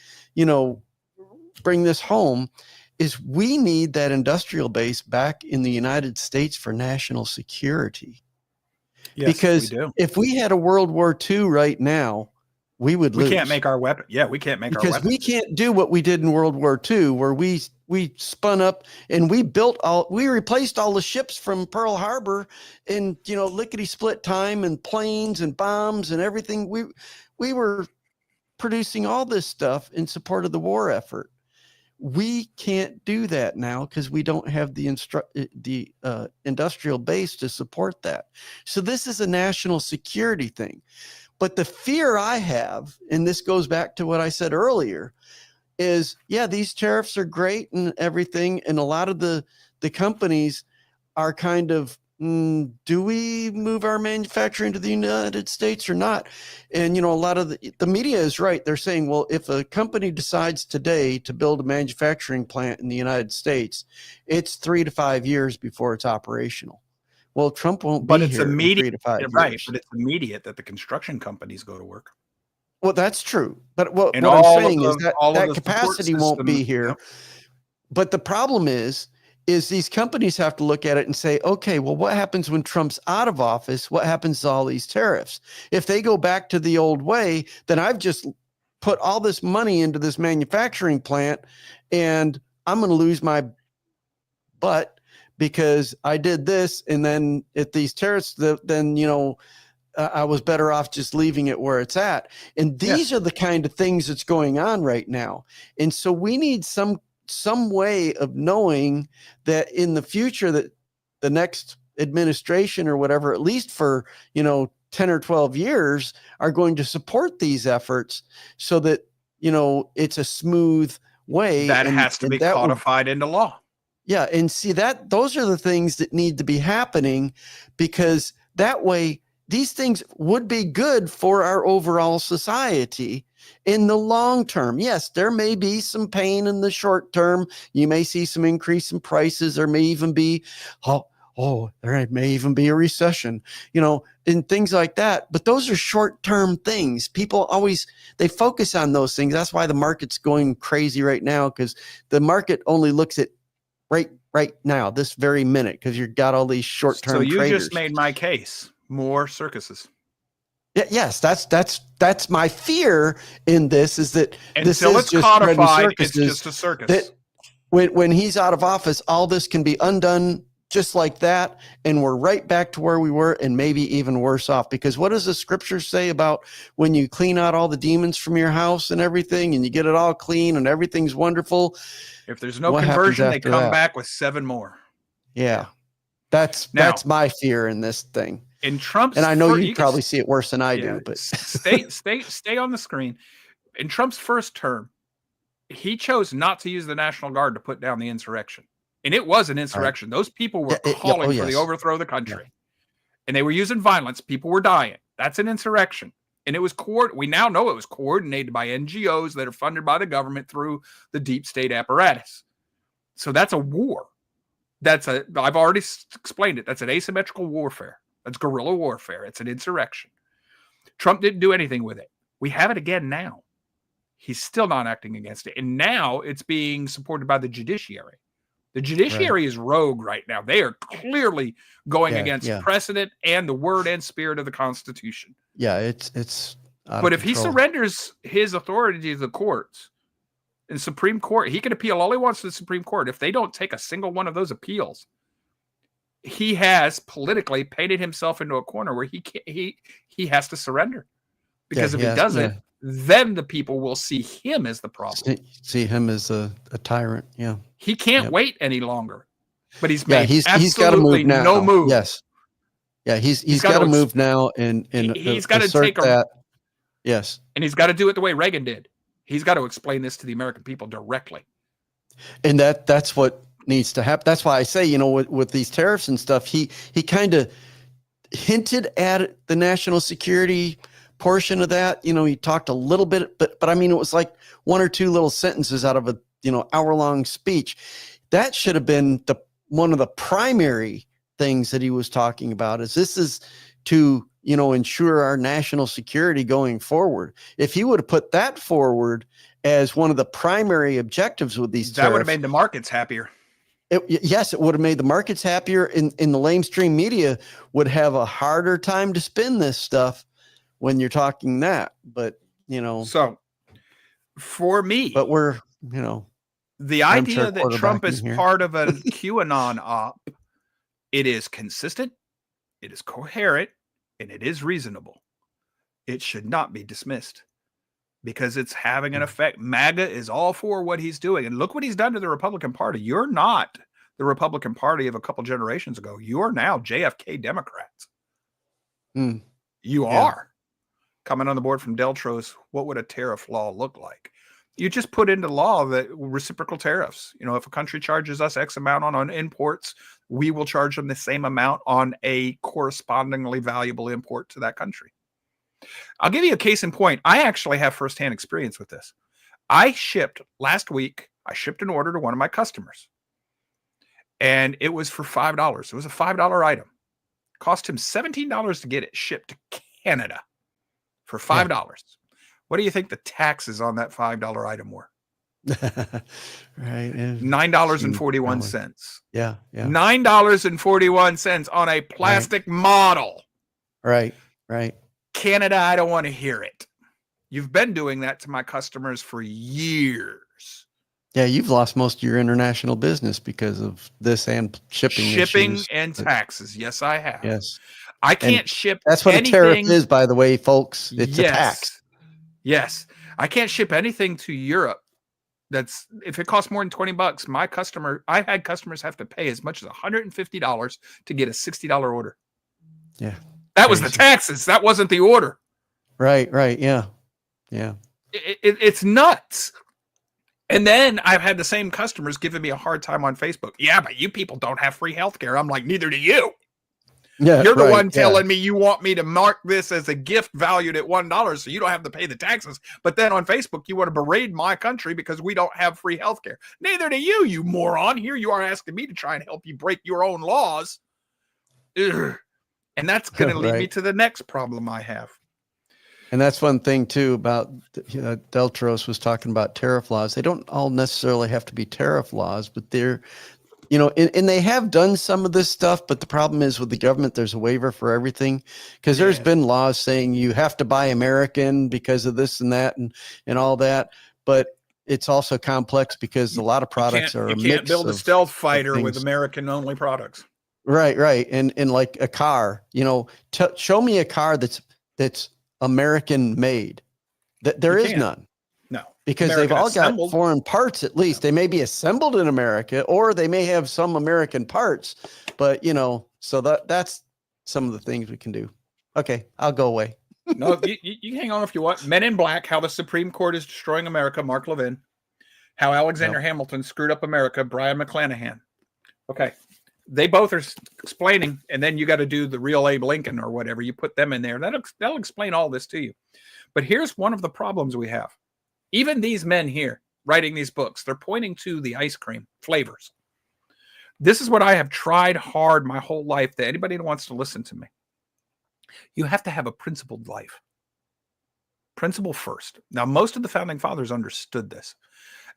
[SPEAKER 1] bring this home, is we need that industrial base back in the United States for national security.
[SPEAKER 3] Yes,
[SPEAKER 1] because
[SPEAKER 3] we do.
[SPEAKER 1] If we had a World War II right now, we would lose.
[SPEAKER 3] We can't make our weapon. Yeah, we can't make our weapons.
[SPEAKER 1] Because we can't do what we did in World War II, where we spun up and we replaced all the ships from Pearl Harbor in, lickety split time, and planes and bombs and everything. We were producing all this stuff in support of the war effort. We can't do that now because we don't have the industrial base to support that. So this is a national security thing. But the fear I have, and this goes back to what I said earlier, is, these tariffs are great and everything. And a lot of the companies are kind of, do we move our manufacturing to the United States or not? And, a lot of the media is right. They're saying, well, if a company decides today to build a manufacturing plant in the United States, it's 3 to 5 years before it's operational. Well, Trump won't be here in 3 to 5 years.
[SPEAKER 3] Right, but it's immediate that the construction companies go to work.
[SPEAKER 1] Well, that's true. But what I'm saying is that capacity won't be here. Yep. But the problem is these companies have to look at it and say, okay, well, what happens when Trump's out of office? What happens to all these tariffs? If they go back to the old way, then I've just put all this money into this manufacturing plant and I'm going to lose my butt because I did this. And then if these tariffs, then, I was better off just leaving it where it's at. And these are the kind of things that's going on right now. And so we need some way of knowing that in the future that the next administration or whatever, at least for, 10 or 12 years, are going to support these efforts so that, it's a smooth way.
[SPEAKER 3] That has to be codified into law.
[SPEAKER 1] Yeah. And see those are the things that need to be happening, because that way these things would be good for our overall society in the long term. Yes, there may be some pain in the short term. You may see some increase in prices. There may even be, there may even be a recession, and things like that. But those are short-term things. People they focus on those things. That's why the market's going crazy right now, because the market only looks at right now, this very minute, because you've got all these short-term traders.
[SPEAKER 3] So you just made my case. More circuses.
[SPEAKER 1] Yes, that's my fear in this, is that
[SPEAKER 3] until it's codified, it's just a circus.
[SPEAKER 1] That when he's out of office, all this can be undone just like that, and we're right back to where we were, and maybe even worse off. Because what does the scripture say about when you clean out all the demons from your house and everything, and you get it all clean and everything's wonderful?
[SPEAKER 3] If there's no conversion, they come back with 7 more.
[SPEAKER 1] Yeah, that's my fear in this thing.
[SPEAKER 3] In Trump's,
[SPEAKER 1] and I know you probably see it worse than I do, but
[SPEAKER 3] stay on the screen. In Trump's first term, he chose not to use the National Guard to put down the insurrection, and it was an insurrection. Right. Those people were calling for the overthrow of the country, and they were using violence. People were dying. That's an insurrection, and it was we now know it was coordinated by NGOs that are funded by the government through the deep state apparatus. So that's a war. I've already explained it. That's an asymmetrical warfare. That's guerrilla warfare. It's an insurrection. Trump didn't do anything with it. We have it again now. He's still not acting against it. And now it's being supported by the judiciary. The judiciary is rogue right now. They are clearly going against precedent and the word and spirit of the Constitution.
[SPEAKER 1] Yeah, it's
[SPEAKER 3] but if he surrenders his authority to the courts, in Supreme Court, he can appeal all he wants to the Supreme Court. If they don't take a single one of those appeals, he has politically painted himself into a corner where he has to surrender, because if he doesn't, then the people will see him as the problem.
[SPEAKER 1] See him as a tyrant. Yeah,
[SPEAKER 3] he can't wait any longer. But he's
[SPEAKER 1] got to move now.
[SPEAKER 3] No move.
[SPEAKER 1] Yes, he's got to move now, and
[SPEAKER 3] he's got to take
[SPEAKER 1] that. Yes.
[SPEAKER 3] And he's got to do it the way Reagan did. He's got to explain this to the American people directly.
[SPEAKER 1] And that's what needs to happen. That's why I say, with these tariffs and stuff, he kind of hinted at the national security portion of that. He talked a little bit, but I mean, it was like one or two little sentences out of a, hour-long speech. That should have been one of the primary things that he was talking about. This is to, ensure our national security going forward. If he would have put that forward as one of the primary objectives with these tariffs,
[SPEAKER 3] that would have made the markets happier.
[SPEAKER 1] Yes, it would have made the markets happier. In the lamestream media would have a harder time to spin this stuff when you're talking that. But
[SPEAKER 3] so for me,
[SPEAKER 1] but we're
[SPEAKER 3] the idea that Trump is part of a QAnon op, it is consistent, it is coherent, and it is reasonable. It should not be dismissed because it's having an effect. MAGA is all for what he's doing. And look what he's done to the Republican Party. You're not the Republican Party of a couple generations ago. You are now JFK Democrats. You are. Coming on the board from Deltros, what would a tariff law look like? You just put into law that reciprocal tariffs. If a country charges us X amount on imports, we will charge them the same amount on a correspondingly valuable import to that country. I'll give you a case in point. I actually have firsthand experience with this. Last week, I shipped an order to one of my customers, and it was for $5. It was a $5 item. Cost him $17 to get it shipped to Canada for $5. Yeah. What do you think the taxes on that $5 item were?
[SPEAKER 1] Right.
[SPEAKER 3] $9.41.
[SPEAKER 1] Yeah.
[SPEAKER 3] $9.41 on a plastic model.
[SPEAKER 1] Right.
[SPEAKER 3] Canada, I don't want to hear it. You've been doing that to my customers for years.
[SPEAKER 1] Yeah, you've lost most of your international business because of this and shipping issues.
[SPEAKER 3] And taxes. Yes, I have.
[SPEAKER 1] Yes.
[SPEAKER 3] I can't ship.
[SPEAKER 1] That's what
[SPEAKER 3] anything.
[SPEAKER 1] A tariff is, by the way, folks. It's a tax.
[SPEAKER 3] Yes. I can't ship anything to Europe. If it costs more than $20, I've had customers have to pay as much as $150 to get a $60 order.
[SPEAKER 1] Yeah.
[SPEAKER 3] That was the taxes. That wasn't the order.
[SPEAKER 1] Right. Yeah.
[SPEAKER 3] It's nuts. And then I've had the same customers giving me a hard time on Facebook. Yeah, but you people don't have free healthcare. I'm like, neither do you.
[SPEAKER 1] Yeah,
[SPEAKER 3] you're the one telling me you want me to mark this as a gift valued at $1 so you don't have to pay the taxes. But then on Facebook, you want to berate my country because we don't have free healthcare. Neither do you, you moron. Here you are asking me to try and help you break your own laws. Ugh. And that's going to lead me to the next problem I have.
[SPEAKER 1] And that's one thing too about Deltros was talking about tariff laws. They don't all necessarily have to be tariff laws, but they're, and they have done some of this stuff. But the problem is with the government, there's a waiver for everything because there's been laws saying you have to buy American because of this and that and all that. But it's also complex because a lot of products are.
[SPEAKER 3] You can't build a stealth fighter with American only products.
[SPEAKER 1] Right. And like a car, show me a car that's American made. There is none. No, because American they've all got foreign parts. At least they may be assembled in America, or they may have some American parts. But so that's some of the things we can do. Okay, I'll go away.
[SPEAKER 3] No, you hang on if you want. Men in Black: How the Supreme Court is Destroying America. Mark Levin. How Alexander Hamilton Screwed Up America. Brian McClanahan. Okay. They both are explaining, and then you got to do the real Abe Lincoln or whatever. You put them in there. That'll explain all this to you. But here's one of the problems we have. Even these men here writing these books, they're pointing to the ice cream flavors. This is what I have tried hard my whole life to anybody that wants to listen to me. You have to have a principled life. Principle first. Now, most of the founding fathers understood this.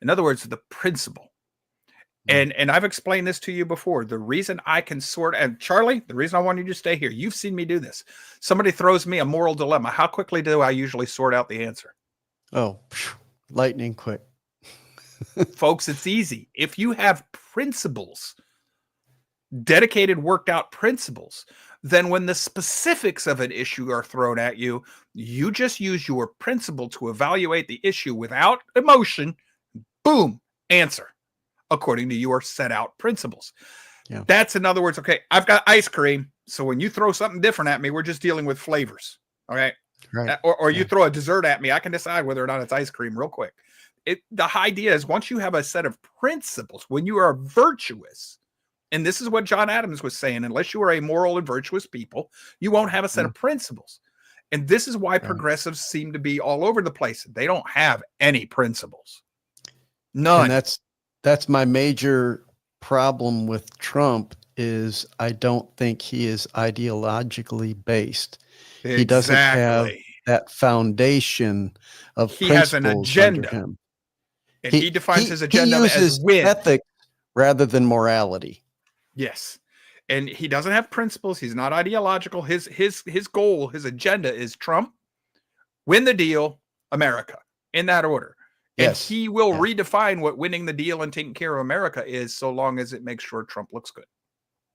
[SPEAKER 3] In other words, the principle. And I've explained this to you before. The reason I can sort, and Charlie, the reason I want you to stay here, you've seen me do this. Somebody throws me a moral dilemma. How quickly do I usually sort out the answer?
[SPEAKER 1] Oh, lightning quick.
[SPEAKER 3] Folks, it's easy. If you have principles, dedicated, worked out principles, then when the specifics of an issue are thrown at you, you just use your principle to evaluate the issue without emotion. Boom, answer. According to your set out principles. Yeah. That's in other words, okay, I've got ice cream. So when you throw something different at me, we're just dealing with flavors. Okay.
[SPEAKER 1] Right.
[SPEAKER 3] Or you
[SPEAKER 1] Yeah.
[SPEAKER 3] throw a dessert at me, I can decide whether or not it's ice cream real quick. The idea is once you have a set of principles, when you are virtuous, and this is what John Adams was saying, unless you are a moral and virtuous people, you won't have a set of principles. And this is why progressives seem to be all over the place. They don't have any principles. None.
[SPEAKER 1] And that's my major problem with Trump is I don't think he is ideologically based.
[SPEAKER 3] Exactly.
[SPEAKER 1] He doesn't have that foundation of
[SPEAKER 3] he has an
[SPEAKER 1] principles
[SPEAKER 3] agenda.
[SPEAKER 1] under him.
[SPEAKER 3] And he defines his agenda
[SPEAKER 1] he uses
[SPEAKER 3] as win.
[SPEAKER 1] ethics rather than morality.
[SPEAKER 3] Yes. And he doesn't have principles. He's not ideological. His goal, his agenda is Trump, win the deal, America, in that order. And
[SPEAKER 1] Yes.
[SPEAKER 3] he will redefine what winning the deal and taking care of America is, so long as it makes sure Trump looks good.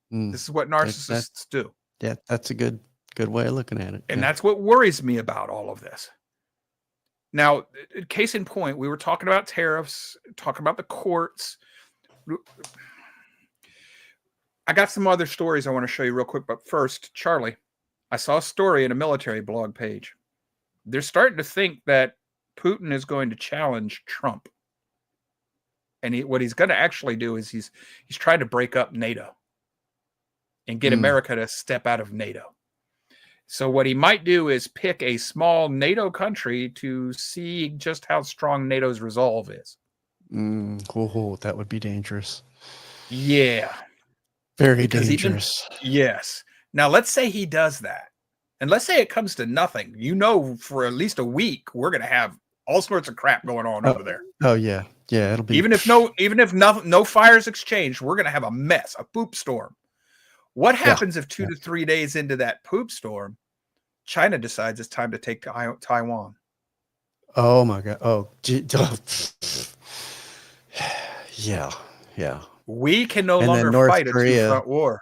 [SPEAKER 3] This is what narcissists do.
[SPEAKER 1] Yeah, that's a good way of looking at it.
[SPEAKER 3] And that's what worries me about all of this. Now, case in point, we were talking about tariffs, talking about the courts. I got some other stories I want to show you real quick. But first, Charlie, I saw a story in a military blog page. They're starting to think that Putin is going to challenge Trump. And what he's going to actually do is he's trying to break up NATO and get America to step out of NATO. So what he might do is pick a small NATO country to see just how strong NATO's resolve is.
[SPEAKER 1] That would be dangerous.
[SPEAKER 3] Yeah.
[SPEAKER 1] Very dangerous.
[SPEAKER 3] Yes. Now, let's say he does that. And let's say it comes to nothing. For at least a week, we're going to have all sorts of crap going on over there.
[SPEAKER 1] Oh, yeah. Yeah, it'll be.
[SPEAKER 3] Even if no fires exchanged, we're going to have a mess, a poop storm. What happens if 2 to 3 days into that poop storm, China decides it's time to take Taiwan?
[SPEAKER 1] Oh my God! Oh, yeah.
[SPEAKER 3] We can no longer fight a two-front war.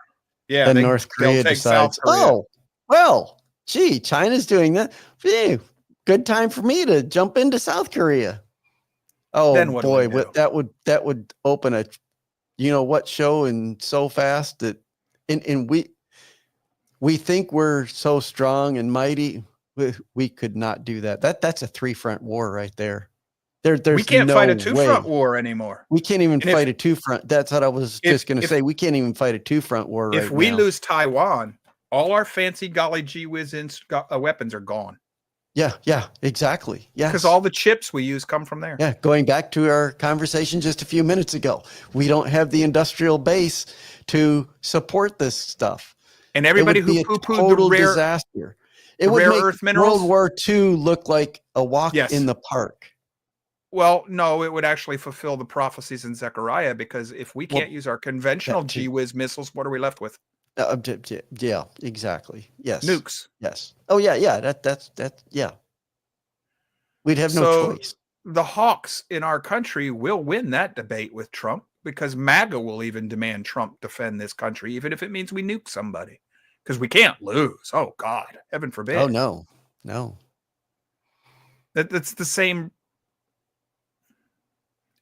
[SPEAKER 3] Yeah,
[SPEAKER 1] then North Korea decides, oh, well, gee, China's doing that. Gee, good time for me to jump into South Korea. Oh
[SPEAKER 3] then what
[SPEAKER 1] boy, that would open a, show and so fast that. And we think we're so strong and mighty. We could not do that. That's a 3-front war right there. There's
[SPEAKER 3] we can't
[SPEAKER 1] no
[SPEAKER 3] fight a 2-front
[SPEAKER 1] way.
[SPEAKER 3] war anymore.
[SPEAKER 1] We can't even fight a 2-front. That's what I was just going to say. We can't even fight a 2-front war right now.
[SPEAKER 3] If we lose Taiwan, all our fancy golly gee whiz weapons are gone.
[SPEAKER 1] Yeah, exactly. Yeah,
[SPEAKER 3] because all the chips we use come from there.
[SPEAKER 1] Yeah, going back to our conversation just a few minutes ago, we don't have the industrial base to support this stuff.
[SPEAKER 3] And everybody who poo-pooed
[SPEAKER 1] total
[SPEAKER 3] the rare
[SPEAKER 1] disaster. It would make
[SPEAKER 3] earth minerals,
[SPEAKER 1] World War II look like a walk in the park.
[SPEAKER 3] Well, no, it would actually fulfill the prophecies in Zechariah, because if we can't use our conventional G-Whiz missiles, what are we left with?
[SPEAKER 1] Yeah, exactly. Yes.
[SPEAKER 3] Nukes.
[SPEAKER 1] Yes. Oh, yeah. That's yeah. We'd have no choice.
[SPEAKER 3] The hawks in our country will win that debate with Trump, because MAGA will even demand Trump defend this country, even if it means we nuke somebody, because we can't lose. Oh, God, heaven forbid.
[SPEAKER 1] Oh, no.
[SPEAKER 3] That's the same.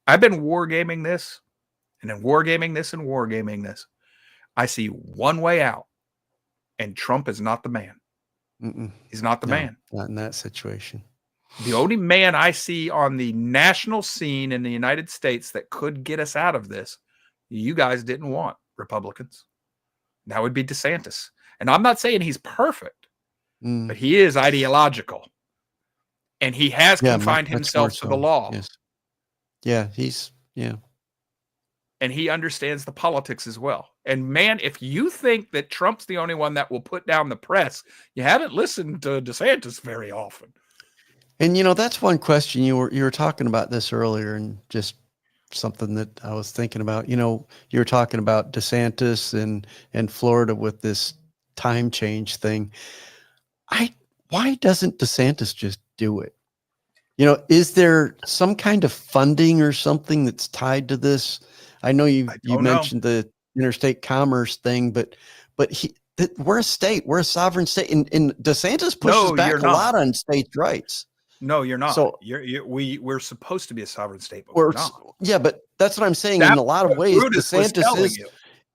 [SPEAKER 3] I've been wargaming this, and then wargaming this, and wargaming this. I see one way out, and Trump is not the man. He's not the man.
[SPEAKER 1] Not in that situation.
[SPEAKER 3] The only man I see on the national scene in the United States that could get us out of this, you guys didn't want, Republicans. That would be DeSantis. And I'm not saying he's perfect, but he is ideological. And he has confined himself to the law.
[SPEAKER 1] Yes. Yeah,
[SPEAKER 3] And he understands the politics as well. And man, if you think that Trump's the only one that will put down the press, you haven't listened to DeSantis very often.
[SPEAKER 1] And that's one question you were talking about this earlier, and just something that I was thinking about. You were talking about DeSantis and Florida with this time change thing. Why doesn't DeSantis just do it? Is there some kind of funding or something that's tied to this? I know you mentioned the interstate commerce thing, but we're a state, we're a sovereign state, and DeSantis pushes back a lot on states' rights.
[SPEAKER 3] No, you're not. So we're supposed to be a sovereign state, but we're not.
[SPEAKER 1] Yeah, but that's what I'm saying. In a lot of ways, DeSantis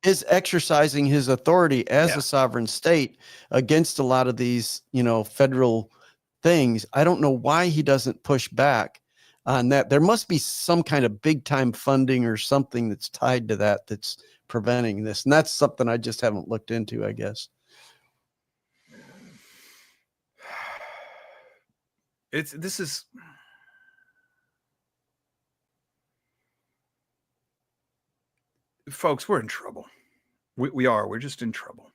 [SPEAKER 1] is exercising his authority as a sovereign state against a lot of these, federal things. I don't know why he doesn't push back on that. There must be some kind of big time funding or something that's tied to that that's preventing this. And that's something I just haven't looked into, I guess.
[SPEAKER 3] Folks, we're in trouble. We're just in trouble.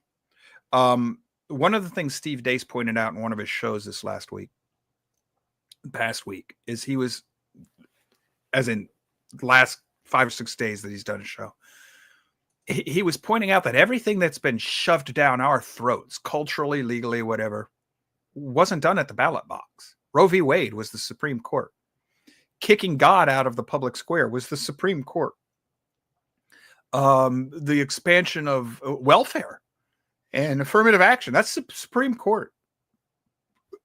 [SPEAKER 3] One of the things Steve Dace pointed out in one of his shows this past week, is he was, as in last 5 or 6 days that he's done a show, he was pointing out that everything that's been shoved down our throats, culturally, legally, whatever, wasn't done at the ballot box. Roe v. Wade was the Supreme Court. Kicking God out of the public square was the Supreme Court. The expansion of welfare and affirmative action, that's the Supreme Court.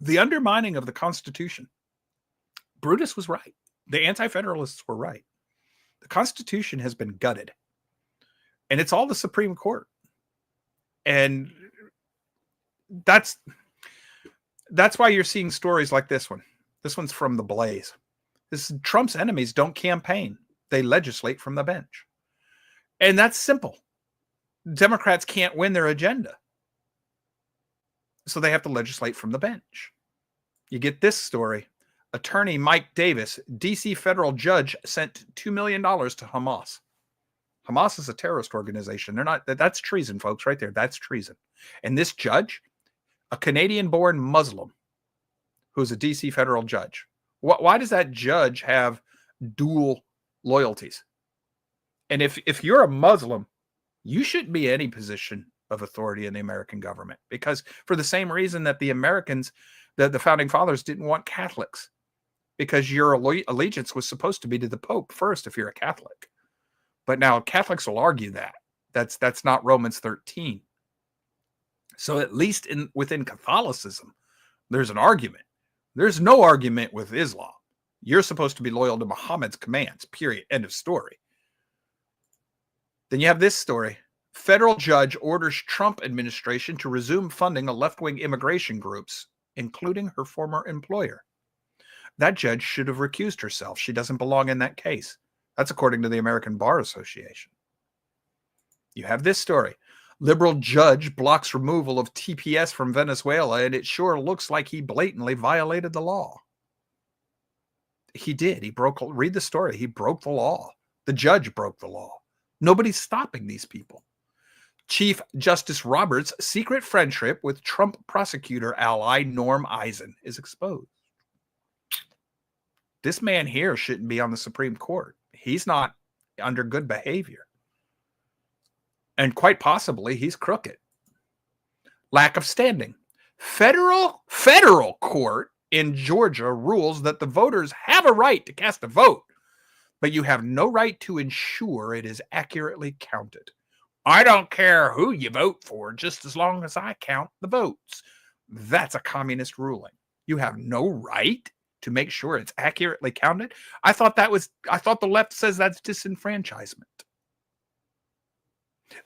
[SPEAKER 3] The undermining of the Constitution. Brutus was right. The Anti-Federalists were right. The Constitution has been gutted. And it's all the Supreme Court. And that's why you're seeing stories like this one. This one's from The Blaze. Trump's enemies don't campaign. They legislate from the bench. And that's simple. Democrats can't win their agenda. So they have to legislate from the bench. You get this story. Attorney Mike Davis, D.C. federal judge, sent $2 million to Hamas. Hamas is a terrorist organization. That's treason, folks, right there. That's treason. And this judge, a Canadian-born Muslim, who's a D.C. federal judge. Why does that judge have dual loyalties? And if you're a Muslim, you shouldn't be in any position of authority in the American government, because for the same reason that the Americans, the founding fathers, didn't want Catholics, because your allegiance was supposed to be to the Pope first if you're a Catholic. But now Catholics will argue that that's not Romans 13. So at least within Catholicism, there's an argument. There's no argument with Islam. You're supposed to be loyal to Muhammad's commands, period. End of story. Then you have this story. Federal judge orders Trump administration to resume funding of left-wing immigration groups, including her former employer. That judge should have recused herself. She doesn't belong in that case. That's according to the American Bar Association. You have this story. Liberal judge blocks removal of TPS from Venezuela, and it sure looks like he blatantly violated the law. He did. Read the story. He broke the law. The judge broke the law. Nobody's stopping these people. Chief Justice Roberts' secret friendship with Trump prosecutor ally Norm Eisen is exposed. This man here shouldn't be on the Supreme Court. He's not under good behavior. And quite possibly, he's crooked. Lack of standing. Federal court in Georgia rules that the voters have a right to cast a vote, but you have no right to ensure it is accurately counted. I don't care who you vote for, just as long as I count the votes. That's a communist ruling. You have no right to make sure it's accurately counted. I thought the left says that's disenfranchisement.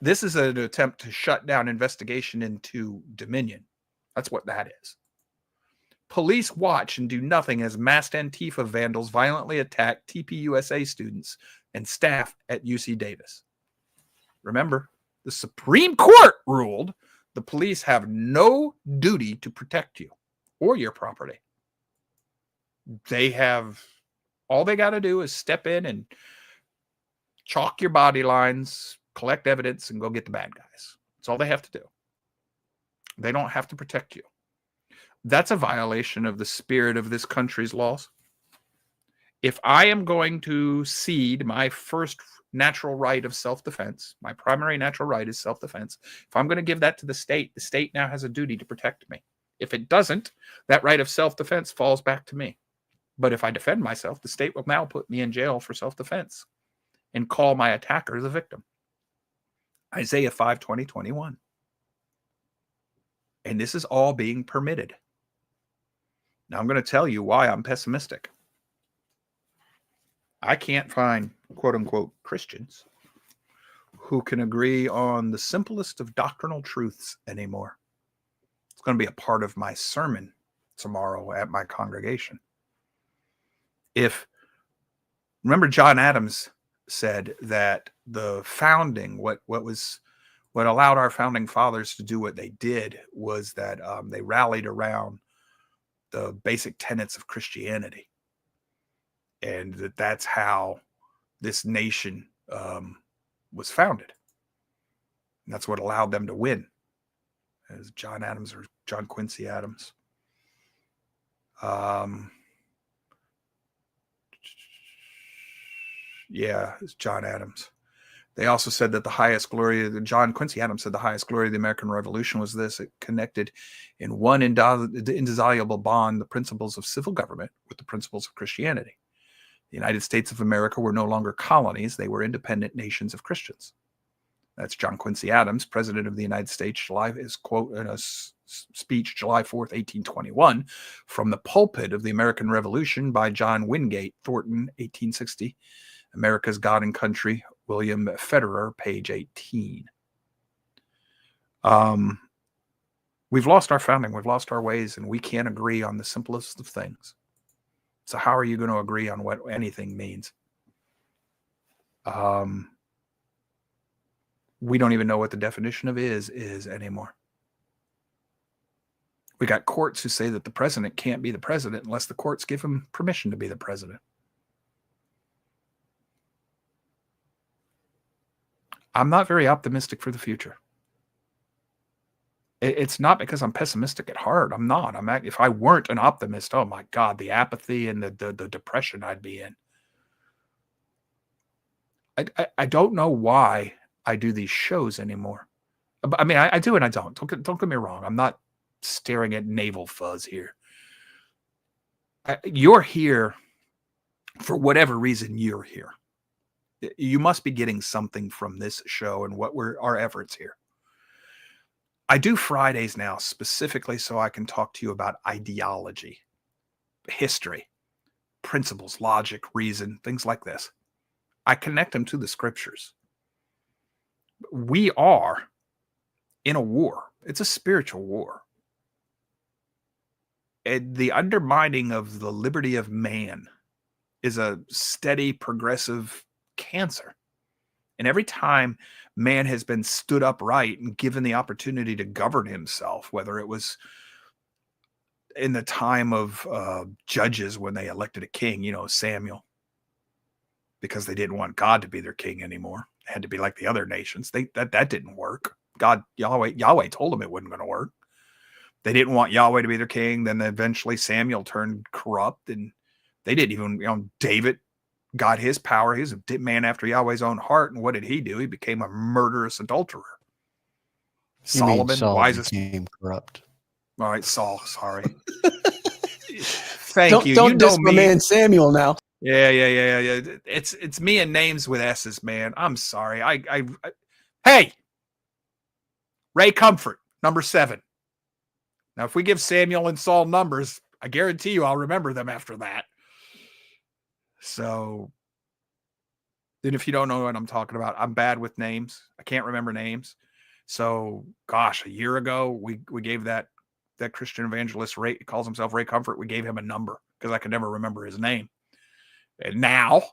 [SPEAKER 3] This is an attempt to shut down investigation into Dominion. That's what that is. Police watch and do nothing as masked Antifa vandals violently attack TPUSA students and staff at UC Davis. Remember, the Supreme Court ruled the police have no duty to protect you or your property. All they got to do is step in and chalk your body lines, collect evidence, and go get the bad guys. That's all they have to do. They don't have to protect you. That's a violation of the spirit of this country's laws. If I am going to cede my first natural right of self-defense, my primary natural right is self-defense. If I'm going to give that to the state now has a duty to protect me. If it doesn't, that right of self-defense falls back to me. But if I defend myself, the state will now put me in jail for self-defense and call my attacker the victim. Isaiah 5:20-21. And this is all being permitted. Now I'm going to tell you why I'm pessimistic. I can't find quote-unquote Christians who can agree on the simplest of doctrinal truths anymore. It's going to be a part of my sermon tomorrow at my congregation. Remember John Adams said that the founding, what allowed our founding fathers to do what they did was that they rallied around the basic tenets of Christianity. And that's how this nation was founded. And that's what allowed them to win. As John Adams or John Quincy Adams. Yeah, it's John Adams. They also said that the highest glory, John Quincy Adams said the highest glory of the American Revolution was this: it connected in one indissoluble bond the principles of civil government with the principles of Christianity. The United States of America were no longer colonies, they were independent nations of Christians. That's John Quincy Adams, President of the United States, is quote in a speech July 4th, 1821, from the pulpit of the American Revolution by John Wingate Thornton, 1860. America's God and Country, William Federer, page 18. We've lost our founding, we've lost our ways, and we can't agree on the simplest of things. So how are you going to agree on what anything means? We don't even know what the definition of is anymore. We got courts who say that the president can't be the president unless the courts give him permission to be the president. I'm not very optimistic for the future. It's not because I'm pessimistic at heart. I'm not. If I weren't an optimist, oh my God, the apathy and the depression I'd be in. I don't know why I do these shows anymore. I mean, I do and I don't. Don't get me wrong. I'm not staring at navel fuzz here. You're here for whatever reason you're here. You must be getting something from this show and what were our efforts here. I do Fridays now specifically so I can talk to you about ideology, history, principles, logic, reason, things like this. I connect them to the scriptures. We are in a war. It's a spiritual war. And the undermining of the liberty of man is a steady, progressive cancer. And every time man has been stood upright and given the opportunity to govern himself, whether it was in the time of judges when they elected a king, Samuel, because they didn't want God to be their king anymore. It had to be like the other nations. That didn't work. Yahweh told them it wasn't going to work. They didn't want Yahweh to be their king. Then eventually Samuel turned corrupt, and they didn't even, David got his power. He was a man after Yahweh's own heart. And what did he do? He became a murderous adulterer. Solomon, wisest, became corrupt. All right, Saul, sorry. Thank you.
[SPEAKER 1] Don't diss my man Samuel now.
[SPEAKER 3] Yeah. It's me and names with S's, man. I'm sorry. Hey, Ray Comfort, number 7. Now, if we give Samuel and Saul numbers, I guarantee you I'll remember them after that. So, then if you don't know what I'm talking about, I'm bad with names. I can't remember names. So, gosh, a year ago, we gave that Christian evangelist, Ray, calls himself Ray Comfort, we gave him a number because I could never remember his name. And now,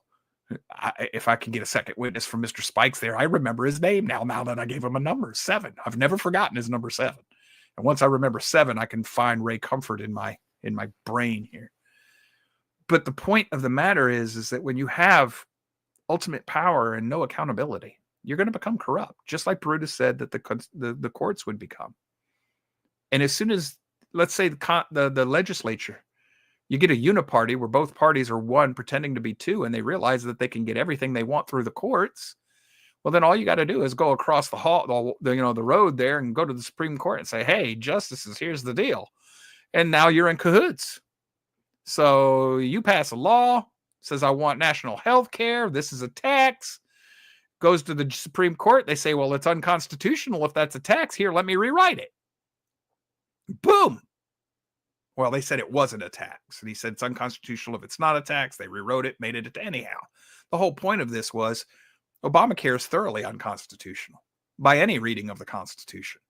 [SPEAKER 3] if I can get a second witness from Mr. Spikes there, I remember his name now that I gave him a number, 7. I've never forgotten his number 7. And once I remember 7, I can find Ray Comfort in my brain here. But the point of the matter is that when you have ultimate power and no accountability, you're going to become corrupt, just like Brutus said that the courts would become. And as soon as, let's say, the legislature, you get a uniparty where both parties are one pretending to be two, and they realize that they can get everything they want through the courts, well, then all you got to do is go across the road there and go to the Supreme Court and say, hey, justices, here's the deal. And now you're in cahoots. So you pass a law, says I want national health care. This is a tax. Goes to the Supreme Court. They say, well, it's unconstitutional if that's a tax. Here, let me rewrite it. Boom. Well, they said it wasn't a tax. And he said it's unconstitutional if it's not a tax. They rewrote it, made it anyhow. The whole point of this was Obamacare is thoroughly unconstitutional by any reading of the Constitution.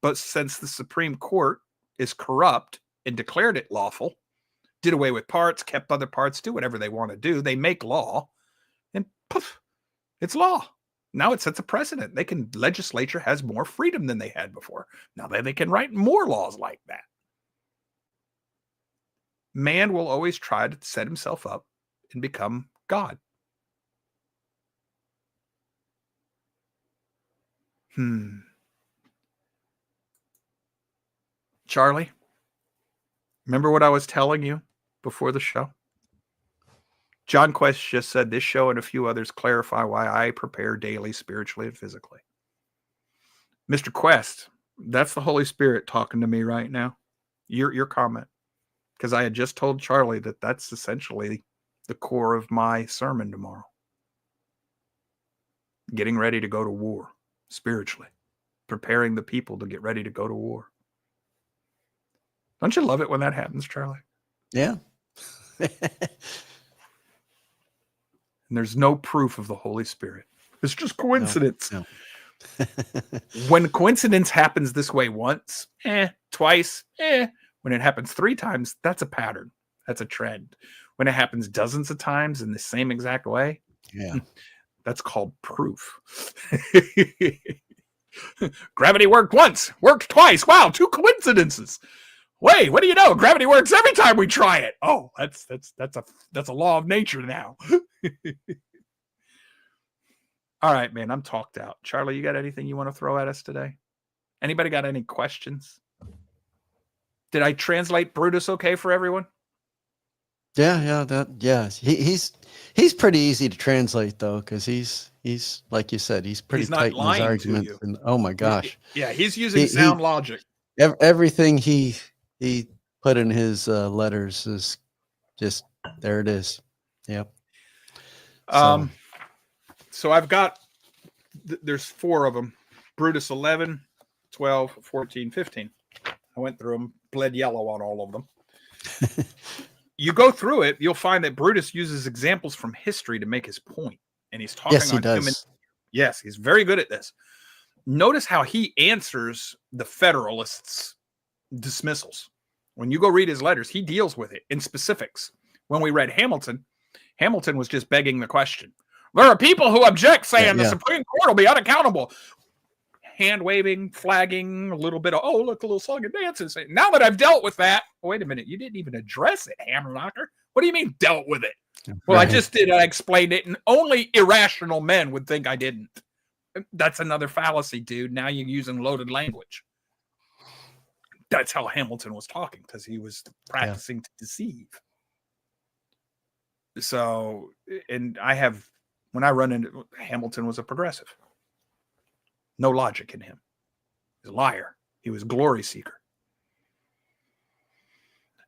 [SPEAKER 3] But since the Supreme Court is corrupt and declared it lawful, did away with parts, kept other parts, do whatever they want to do. They make law, and poof, it's law. Now it sets a precedent. Legislature has more freedom than they had before. Now they can write more laws like that. Man will always try to set himself up and become God. Charlie, remember what I was telling you before the show? John Quest just said this show and a few others clarify why I prepare daily, spiritually and physically. Mr. Quest, that's the Holy Spirit talking to me right now. Your comment. Because I had just told Charlie that that's essentially the core of my sermon tomorrow. Getting ready to go to war spiritually. Preparing the people to get ready to go to war. Don't you love it when that happens, Charlie?
[SPEAKER 1] Yeah.
[SPEAKER 3] And there's no proof of the Holy Spirit. It's just coincidence.
[SPEAKER 1] No.
[SPEAKER 3] When coincidence happens this way once, twice, when it happens 3 times, that's a pattern. That's a trend. When it happens dozens of times in the same exact way, that's called proof. Gravity worked once, worked twice. Wow, 2 coincidences. Wait, what do you know? Gravity works every time we try it. Oh, that's a law of nature now. All right, man, I'm talked out. Charlie, you got anything you want to throw at us today? Anybody got any questions? Did I translate Brutus okay for everyone?
[SPEAKER 1] Yeah. He's pretty easy to translate though, because he's like you said, he's pretty tight in his arguments. And oh my gosh,
[SPEAKER 3] yeah, he's using sound logic.
[SPEAKER 1] Everything he put in his letters is just there. It is. Yep.
[SPEAKER 3] So I've got there's 4 of them: Brutus 11, 12, 14, 15. I went through them, bled yellow on all of them. You go through it, you'll find that Brutus uses examples from history to make his point. And he's talking on human. Yes, he's very good at this. Notice how he answers the Federalists' dismissals. When you go read his letters, he deals with it in specifics. When we read Hamilton, Hamilton was just begging the question. There are people who object, saying the Supreme Court will be unaccountable. Hand waving, flagging, a little bit of, look, a little song and dance. Now that I've dealt with that, wait a minute, you didn't even address it, hammer knocker. What do you mean dealt with it? Well, I just did. I explained it, and only irrational men would think I didn't. That's another fallacy, dude. Now you're using loaded language. That's how Hamilton was talking, because he was practicing to deceive. So, and when I run into Hamilton was a progressive. No logic in him. He's a liar. He was a glory seeker.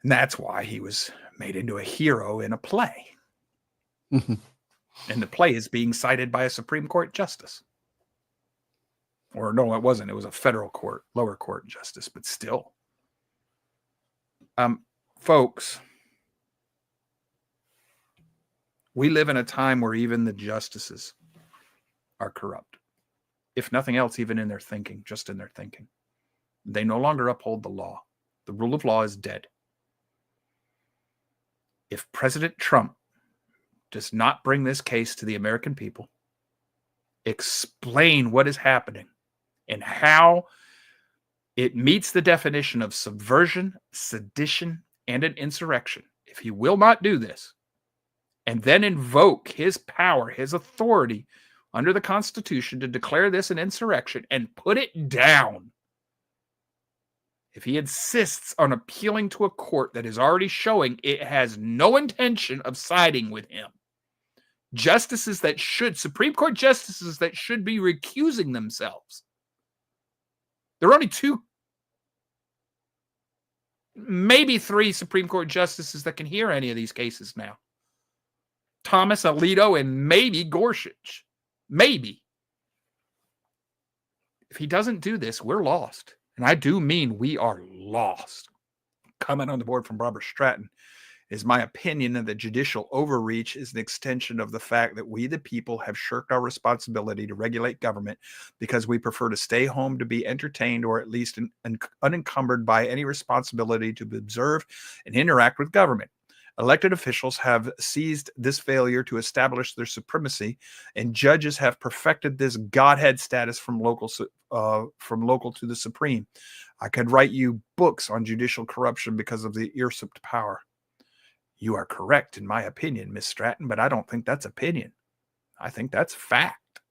[SPEAKER 3] And that's why he was made into a hero in a play. And the play is being cited by a Supreme Court justice. Or no, it wasn't. It was a federal court, lower court justice, but still. Folks, we live in a time where even the justices are corrupt. If nothing else, even in their thinking, just in their thinking. They no longer uphold the law. The rule of law is dead. If President Trump does not bring this case to the American people, explain what is happening and how it meets the definition of subversion, sedition, and an insurrection. If he will not do this, and then invoke his power, his authority under the Constitution to declare this an insurrection and put it down. If he insists on appealing to a court that is already showing it has no intention of siding with him, Supreme Court justices that should be recusing themselves. There are only 2, maybe 3 Supreme Court justices that can hear any of these cases now. Thomas, Alito, and maybe Gorsuch. Maybe. If he doesn't do this, we're lost. And I do mean we are lost. Comment on the board from Barbara Stratton. is my opinion that the judicial overreach is an extension of the fact that we, the people, have shirked our responsibility to regulate government because we prefer to stay home to be entertained or at least unencumbered by any responsibility to observe and interact with government. Elected officials have seized this failure to establish their supremacy, and judges have perfected this godhead status from local to the supreme. I could write you books on judicial corruption because of the usurped power. You are correct, in my opinion, Miss Stratton, but I don't think that's opinion. I think that's fact.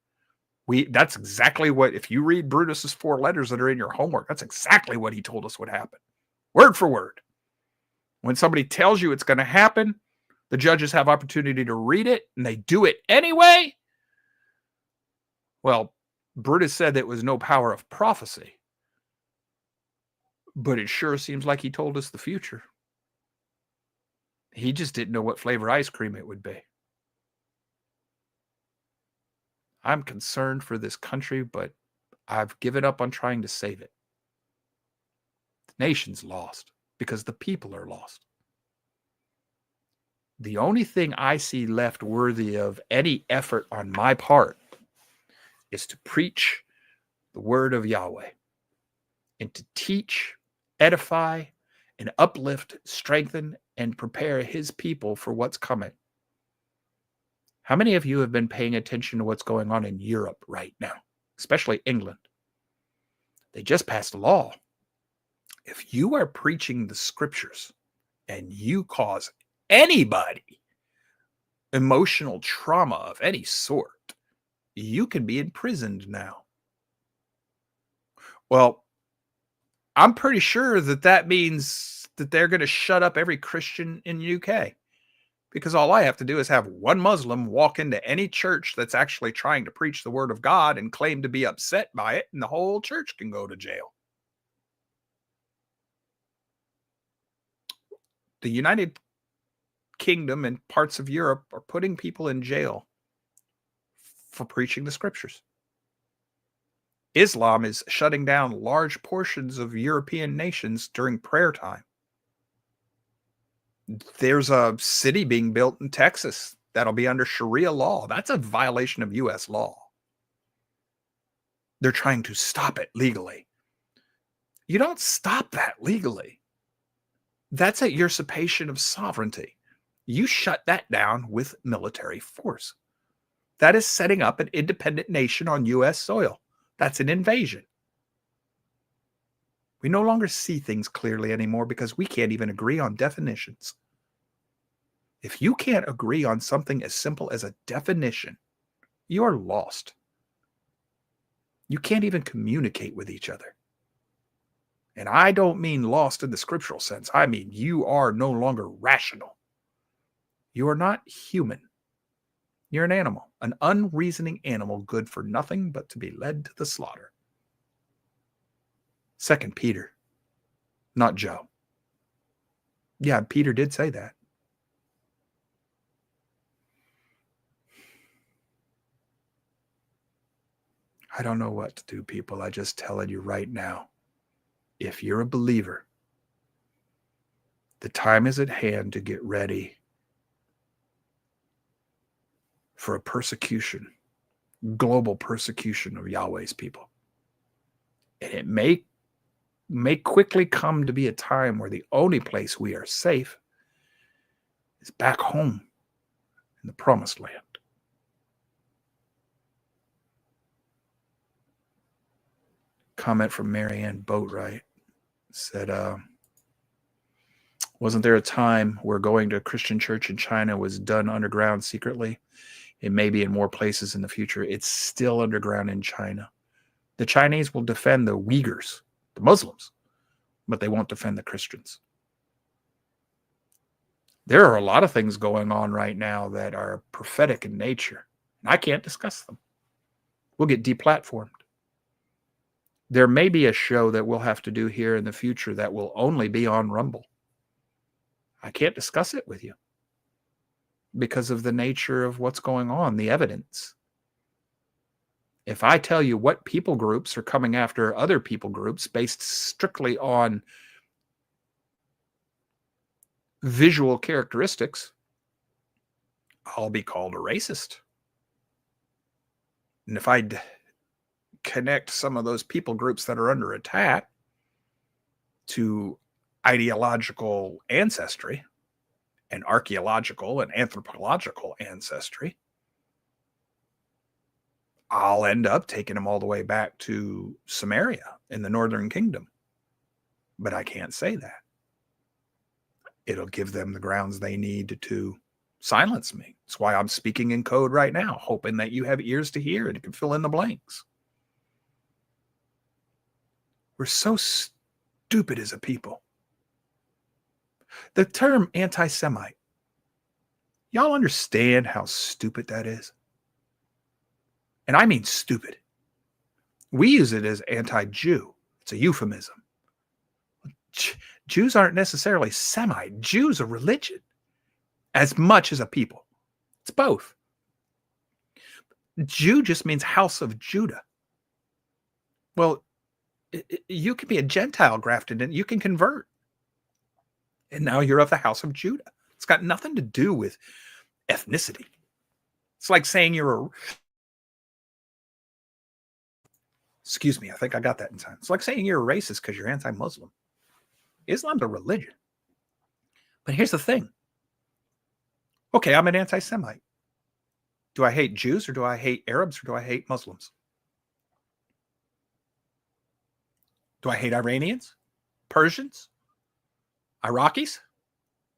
[SPEAKER 3] That's exactly what, if you read Brutus's 4 letters that are in your homework, that's exactly what he told us would happen. Word for word. When somebody tells you it's going to happen, the judges have opportunity to read it, and they do it anyway. Well, Brutus said there was no power of prophecy, but it sure seems like he told us the future. He just didn't know what flavor ice cream it would be. I'm concerned for this country, but I've given up on trying to save it. The nation's lost because the people are lost. The only thing I see left worthy of any effort on my part is to preach the word of Yahweh and to teach, edify, and uplift, strengthen, and prepare his people for what's coming. How many of you have been paying attention to what's going on in Europe right now, especially England? They just passed a law. If you are preaching the scriptures and you cause anybody emotional trauma of any sort, you can be imprisoned now. Well, I'm pretty sure that means that they're going to shut up every Christian in UK, because all I have to do is have one Muslim walk into any church that's actually trying to preach the word of God and claim to be upset by it, and the whole church can go to jail. The United Kingdom and parts of Europe are putting people in jail for preaching the scriptures. Islam is shutting down large portions of European nations during prayer time. There's a city being built in Texas that'll be under Sharia law. That's a violation of U.S. law. They're trying to stop it legally. You don't stop that legally. That's a usurpation of sovereignty. You shut that down with military force. That is setting up an independent nation on U.S. soil. That's an invasion. We no longer see things clearly anymore because we can't even agree on definitions. If you can't agree on something as simple as a definition, you are lost. You can't even communicate with each other. And I don't mean lost in the scriptural sense. I mean you are no longer rational. You are not human. You're an animal, an unreasoning animal, good for nothing but to be led to the slaughter. 2 Peter, not Joe. Yeah, Peter did say that. I don't know what to do, people. I just telling you right now, if you're a believer, the time is at hand to get ready for a persecution, global persecution of Yahweh's people. And it may quickly come to be a time where the only place we are safe is back home in the promised land. Comment from Marianne Boatwright said, wasn't there a time where going to a Christian church in China was done underground secretly? It may be in more places in the future. It's still underground in China. The Chinese will defend the Uyghurs, the Muslims, but they won't defend the Christians. There are a lot of things going on right now that are prophetic in nature, and I can't discuss them. We'll get deplatformed. There may be a show that we'll have to do here in the future that will only be on Rumble. I can't discuss it with you because of the nature of what's going on, the evidence. If I tell you what people groups are coming after other people groups based strictly on visual characteristics, I'll be called a racist. And if I connect some of those people groups that are under attack to ideological ancestry and archaeological and anthropological ancestry, I'll end up taking them all the way back to Samaria in the Northern Kingdom. But I can't say that. It'll give them the grounds they need to silence me. That's why I'm speaking in code right now, hoping that you have ears to hear and can fill in the blanks. We're so stupid as a people. The term anti-Semite, y'all understand how stupid that is? And I mean stupid. We use it as anti-Jew. It's a euphemism. Jews aren't necessarily Semite. Jews are religion as much as a people. It's both. Jew just means house of Judah. Well, you can be a Gentile grafted in, you can convert. And now you're of the house of Judah. It's got nothing to do with ethnicity. It's like saying you're a... Excuse me, I think I got that in time. It's like saying you're a racist because you're anti-Muslim. Islam's a religion. But here's the thing. Okay, I'm an anti-Semite. Do I hate Jews or do I hate Arabs or do I hate Muslims? Do I hate Iranians, Persians, Iraqis,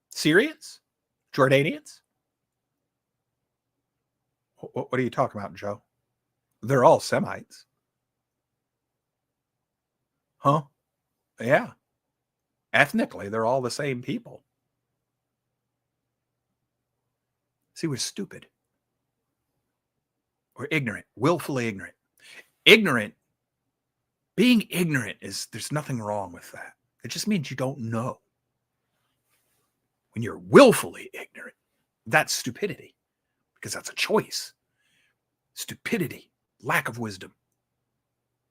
[SPEAKER 3] Syrians, Jordanians? What are you talking about, Joe? They're all Semites. Huh? Yeah. Ethnically, they're all the same people. See, we're stupid. We're ignorant, willfully ignorant. Ignorant, being ignorant there's nothing wrong with that. It just means you don't know. When you're willfully ignorant, that's stupidity, because that's a choice. Stupidity, lack of wisdom.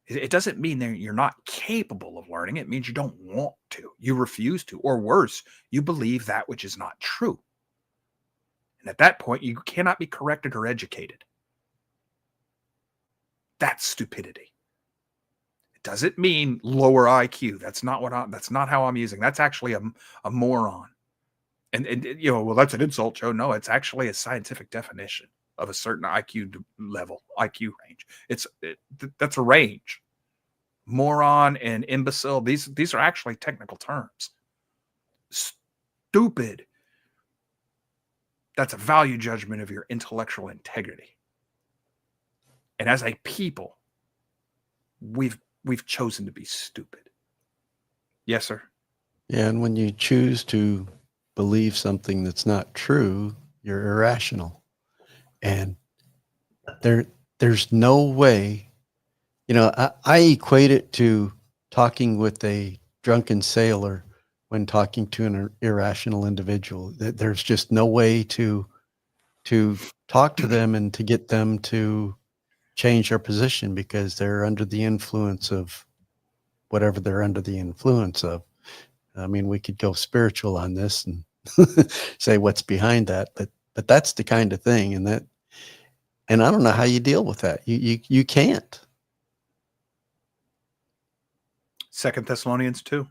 [SPEAKER 3] It doesn't mean that you're not capable of learning. It means you don't want to. You refuse to. Or worse, you believe that which is not true. And at that point, you cannot be corrected or educated. That's stupidity. It doesn't mean lower IQ. That's not how I'm using. That's actually a moron. And you know, well, that's an insult, Joe. No, it's actually a scientific definition of a certain IQ level, IQ range. That's a range. Moron and imbecile. These are actually technical terms. Stupid. That's a value judgment of your intellectual integrity. And as a people, we've chosen to be stupid. Yes, sir.
[SPEAKER 1] Yeah, and when you choose to believe something that's not true, you're irrational. And there's no way, you know, I equate it to talking with a drunken sailor when talking to an irrational individual. There's just no way to talk to them and to get them to change their position, because they're under the influence of whatever they're under the influence of. I mean, we could go spiritual on this and say what's behind that, but that's the kind of thing. And I don't know how you deal with that. You can't.
[SPEAKER 3] 2 Thessalonians 2.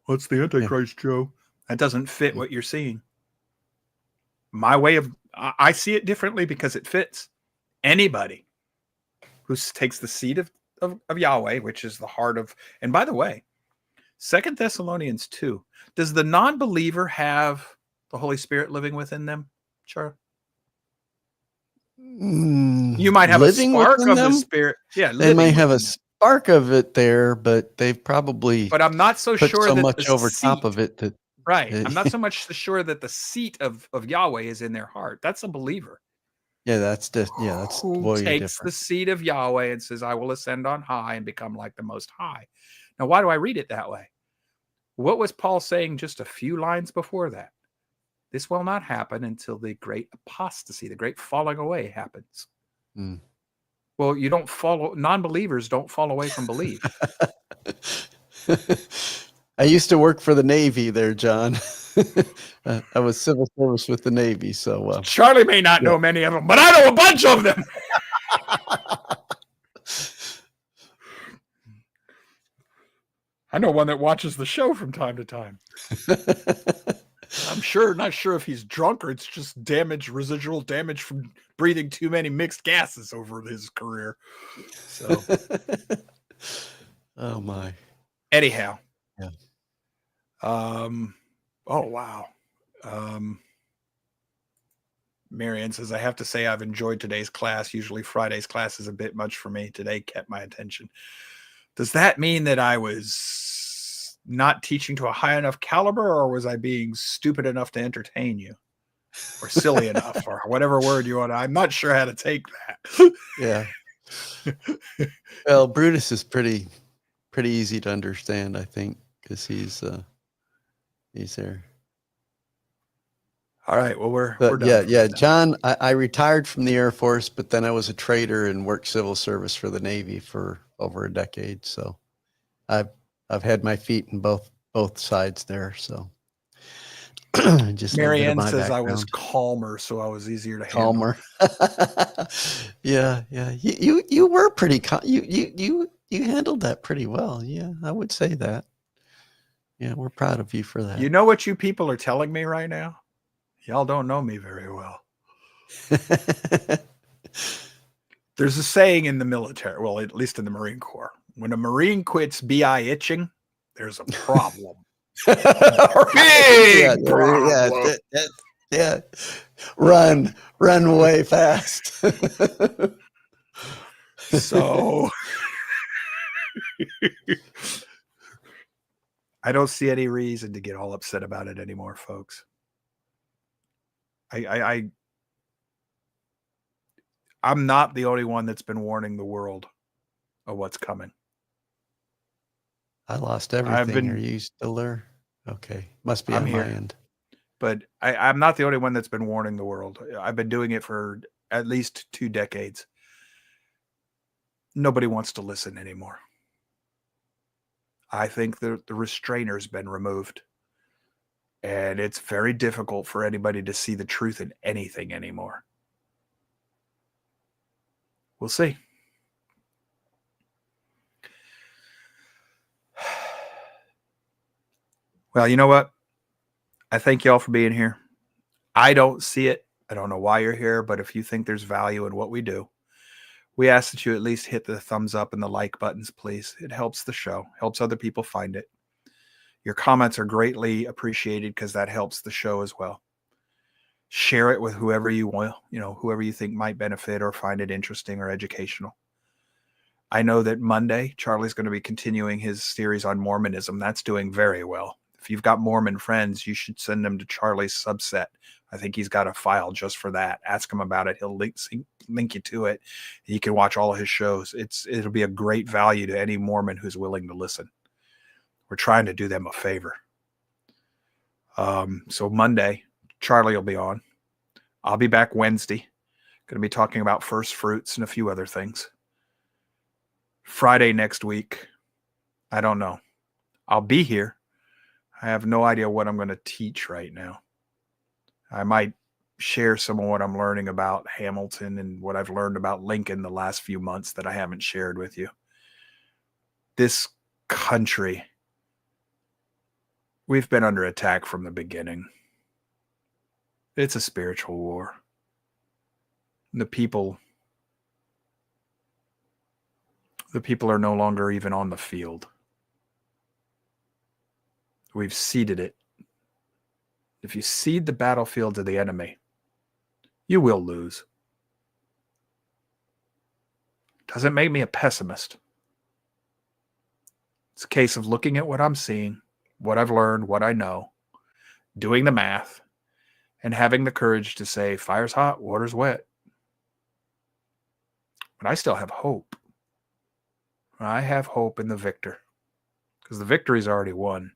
[SPEAKER 3] What's the Antichrist, Joe? That doesn't fit what you're seeing. My way of, I see it differently because it fits. Anybody who takes the seat of Yahweh, which is the heart of, and by the way, 2 Thessalonians 2, does the non-believer have the Holy Spirit living within them, Charlie? You might have a spark of the Spirit. Yeah,
[SPEAKER 1] they may have a spark of it there, but they've probably.
[SPEAKER 3] But I'm not so sure
[SPEAKER 1] so
[SPEAKER 3] that
[SPEAKER 1] much over top of it that.
[SPEAKER 3] Right. I'm not so much sure that the seat of Yahweh is in their heart. That's a believer.
[SPEAKER 1] Yeah, that's
[SPEAKER 3] who takes the seat of Yahweh and says, "I will ascend on high and become like the Most High." Now, why do I read it that way? What was Paul saying just a few lines before that? This will not happen until the great apostasy, the great falling away happens. Mm. Well, you don't follow, non-believers don't fall away from belief.
[SPEAKER 1] I used to work for the Navy there, John. I was civil service with the Navy, so
[SPEAKER 3] Charlie may not know many of them, but I know a bunch of them. I know one that watches the show from time to time. I'm not sure if he's drunk or it's just residual damage from breathing too many mixed gases over his career. So,
[SPEAKER 1] oh my.
[SPEAKER 3] Anyhow.
[SPEAKER 1] Yeah.
[SPEAKER 3] Oh wow. Marianne says, I have to say I've enjoyed today's class. Usually Friday's class is a bit much for me. Today kept my attention. Does that mean that I was not teaching to a high enough caliber, or was I being stupid enough to entertain you, or silly enough, or whatever word you want? I'm not sure how to take that.
[SPEAKER 1] Yeah. Well, Brutus is pretty easy to understand, I think, because he's there.
[SPEAKER 3] All right. Well, we're done.
[SPEAKER 1] Yeah. John, I retired from the Air Force, but then I was a trader and worked civil service for the Navy for over a decade. So I've had my feet in both sides there. So just
[SPEAKER 3] Marianne says I was calmer, so I was easier to handle.
[SPEAKER 1] Yeah. You were pretty you handled that pretty well. Yeah, I would say that. Yeah, we're proud of you for that.
[SPEAKER 3] You know what you people are telling me right now? Y'all don't know me very well. There's a saying in the military, well, at least in the Marine Corps, when a Marine quits BI itching, there's a problem. Big problem.
[SPEAKER 1] Yeah. Run way fast.
[SPEAKER 3] So I don't see any reason to get all upset about it anymore, folks. I'm not the only one that's been warning the world of what's coming.
[SPEAKER 1] I lost everything. Are you still there? Okay. Must be on my end.
[SPEAKER 3] But I'm not the only one that's been warning the world. I've been doing it for at least 2 decades. Nobody wants to listen anymore. I think the restrainer's been removed. And it's very difficult for anybody to see the truth in anything anymore. We'll see. Well, you know what? I thank y'all for being here. I don't see it. I don't know why you're here, but if you think there's value in what we do, we ask that you at least hit the thumbs up and the like buttons, please. It helps the show, helps other people find it. Your comments are greatly appreciated because that helps the show as well. Share it with whoever you want, whoever you think might benefit or find it interesting or educational. I know that Monday, Charlie's going to be continuing his series on Mormonism. That's doing very well. If you've got Mormon friends, you should send them to Charlie's subset. I think he's got a file just for that. Ask him about it. He'll link you to it. You can watch all of his shows. It'll be a great value to any Mormon who's willing to listen. We're trying to do them a favor. So Monday, Charlie will be on. I'll be back Wednesday. Going to be talking about first fruits and a few other things. Friday next week, I don't know. I'll be here. I have no idea what I'm going to teach right now. I might share some of what I'm learning about Hamilton and what I've learned about Lincoln the last few months that I haven't shared with you. This country, we've been under attack from the beginning. It's a spiritual war. The people are no longer even on the field. We've ceded it. If you cede the battlefield to the enemy, you will lose. Doesn't make me a pessimist. It's a case of looking at what I'm seeing, what I've learned, what I know, doing the math, and having the courage to say, fire's hot, water's wet. But I still have hope. I have hope in the victor, because the victory's already won.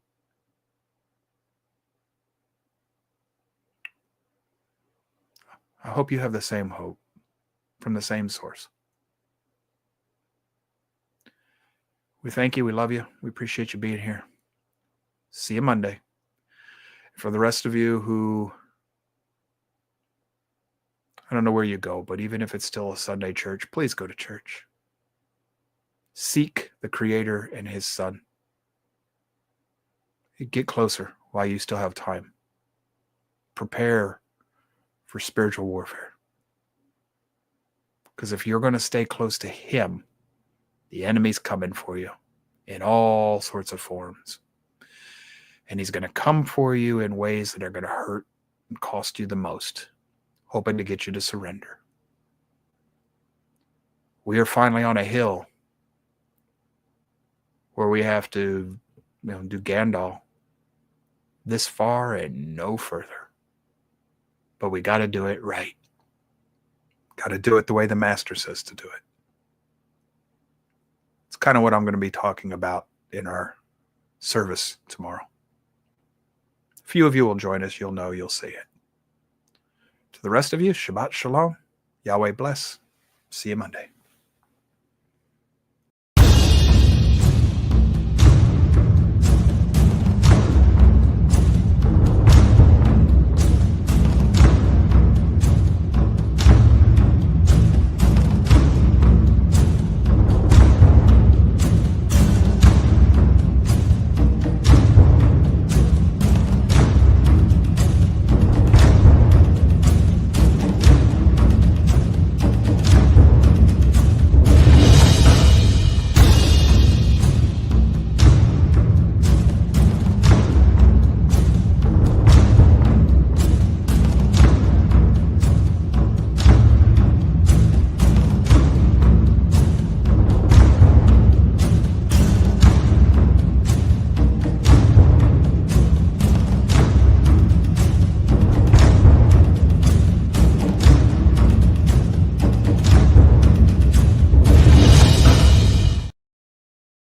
[SPEAKER 3] I hope you have the same hope from the same source. We thank you. We love you. We appreciate you being here. See you Monday. For the rest of you who, I don't know where you go, but even if it's still a Sunday church, please go to church. Seek the Creator and His Son. Get closer while you still have time. Prepare for spiritual warfare. Because if you're going to stay close to Him, the enemy's coming for you in all sorts of forms. And he's going to come for you in ways that are going to hurt and cost you the most, hoping to get you to surrender. We are finally on a hill where we have to do Gandalf this far and no further. But we got to do it right. Got to do it the way the Master says to do it. It's kind of what I'm going to be talking about in our service tomorrow. A few of you will join us. You'll know, you'll see it. To the rest of you, Shabbat Shalom. Yahweh bless. See you Monday.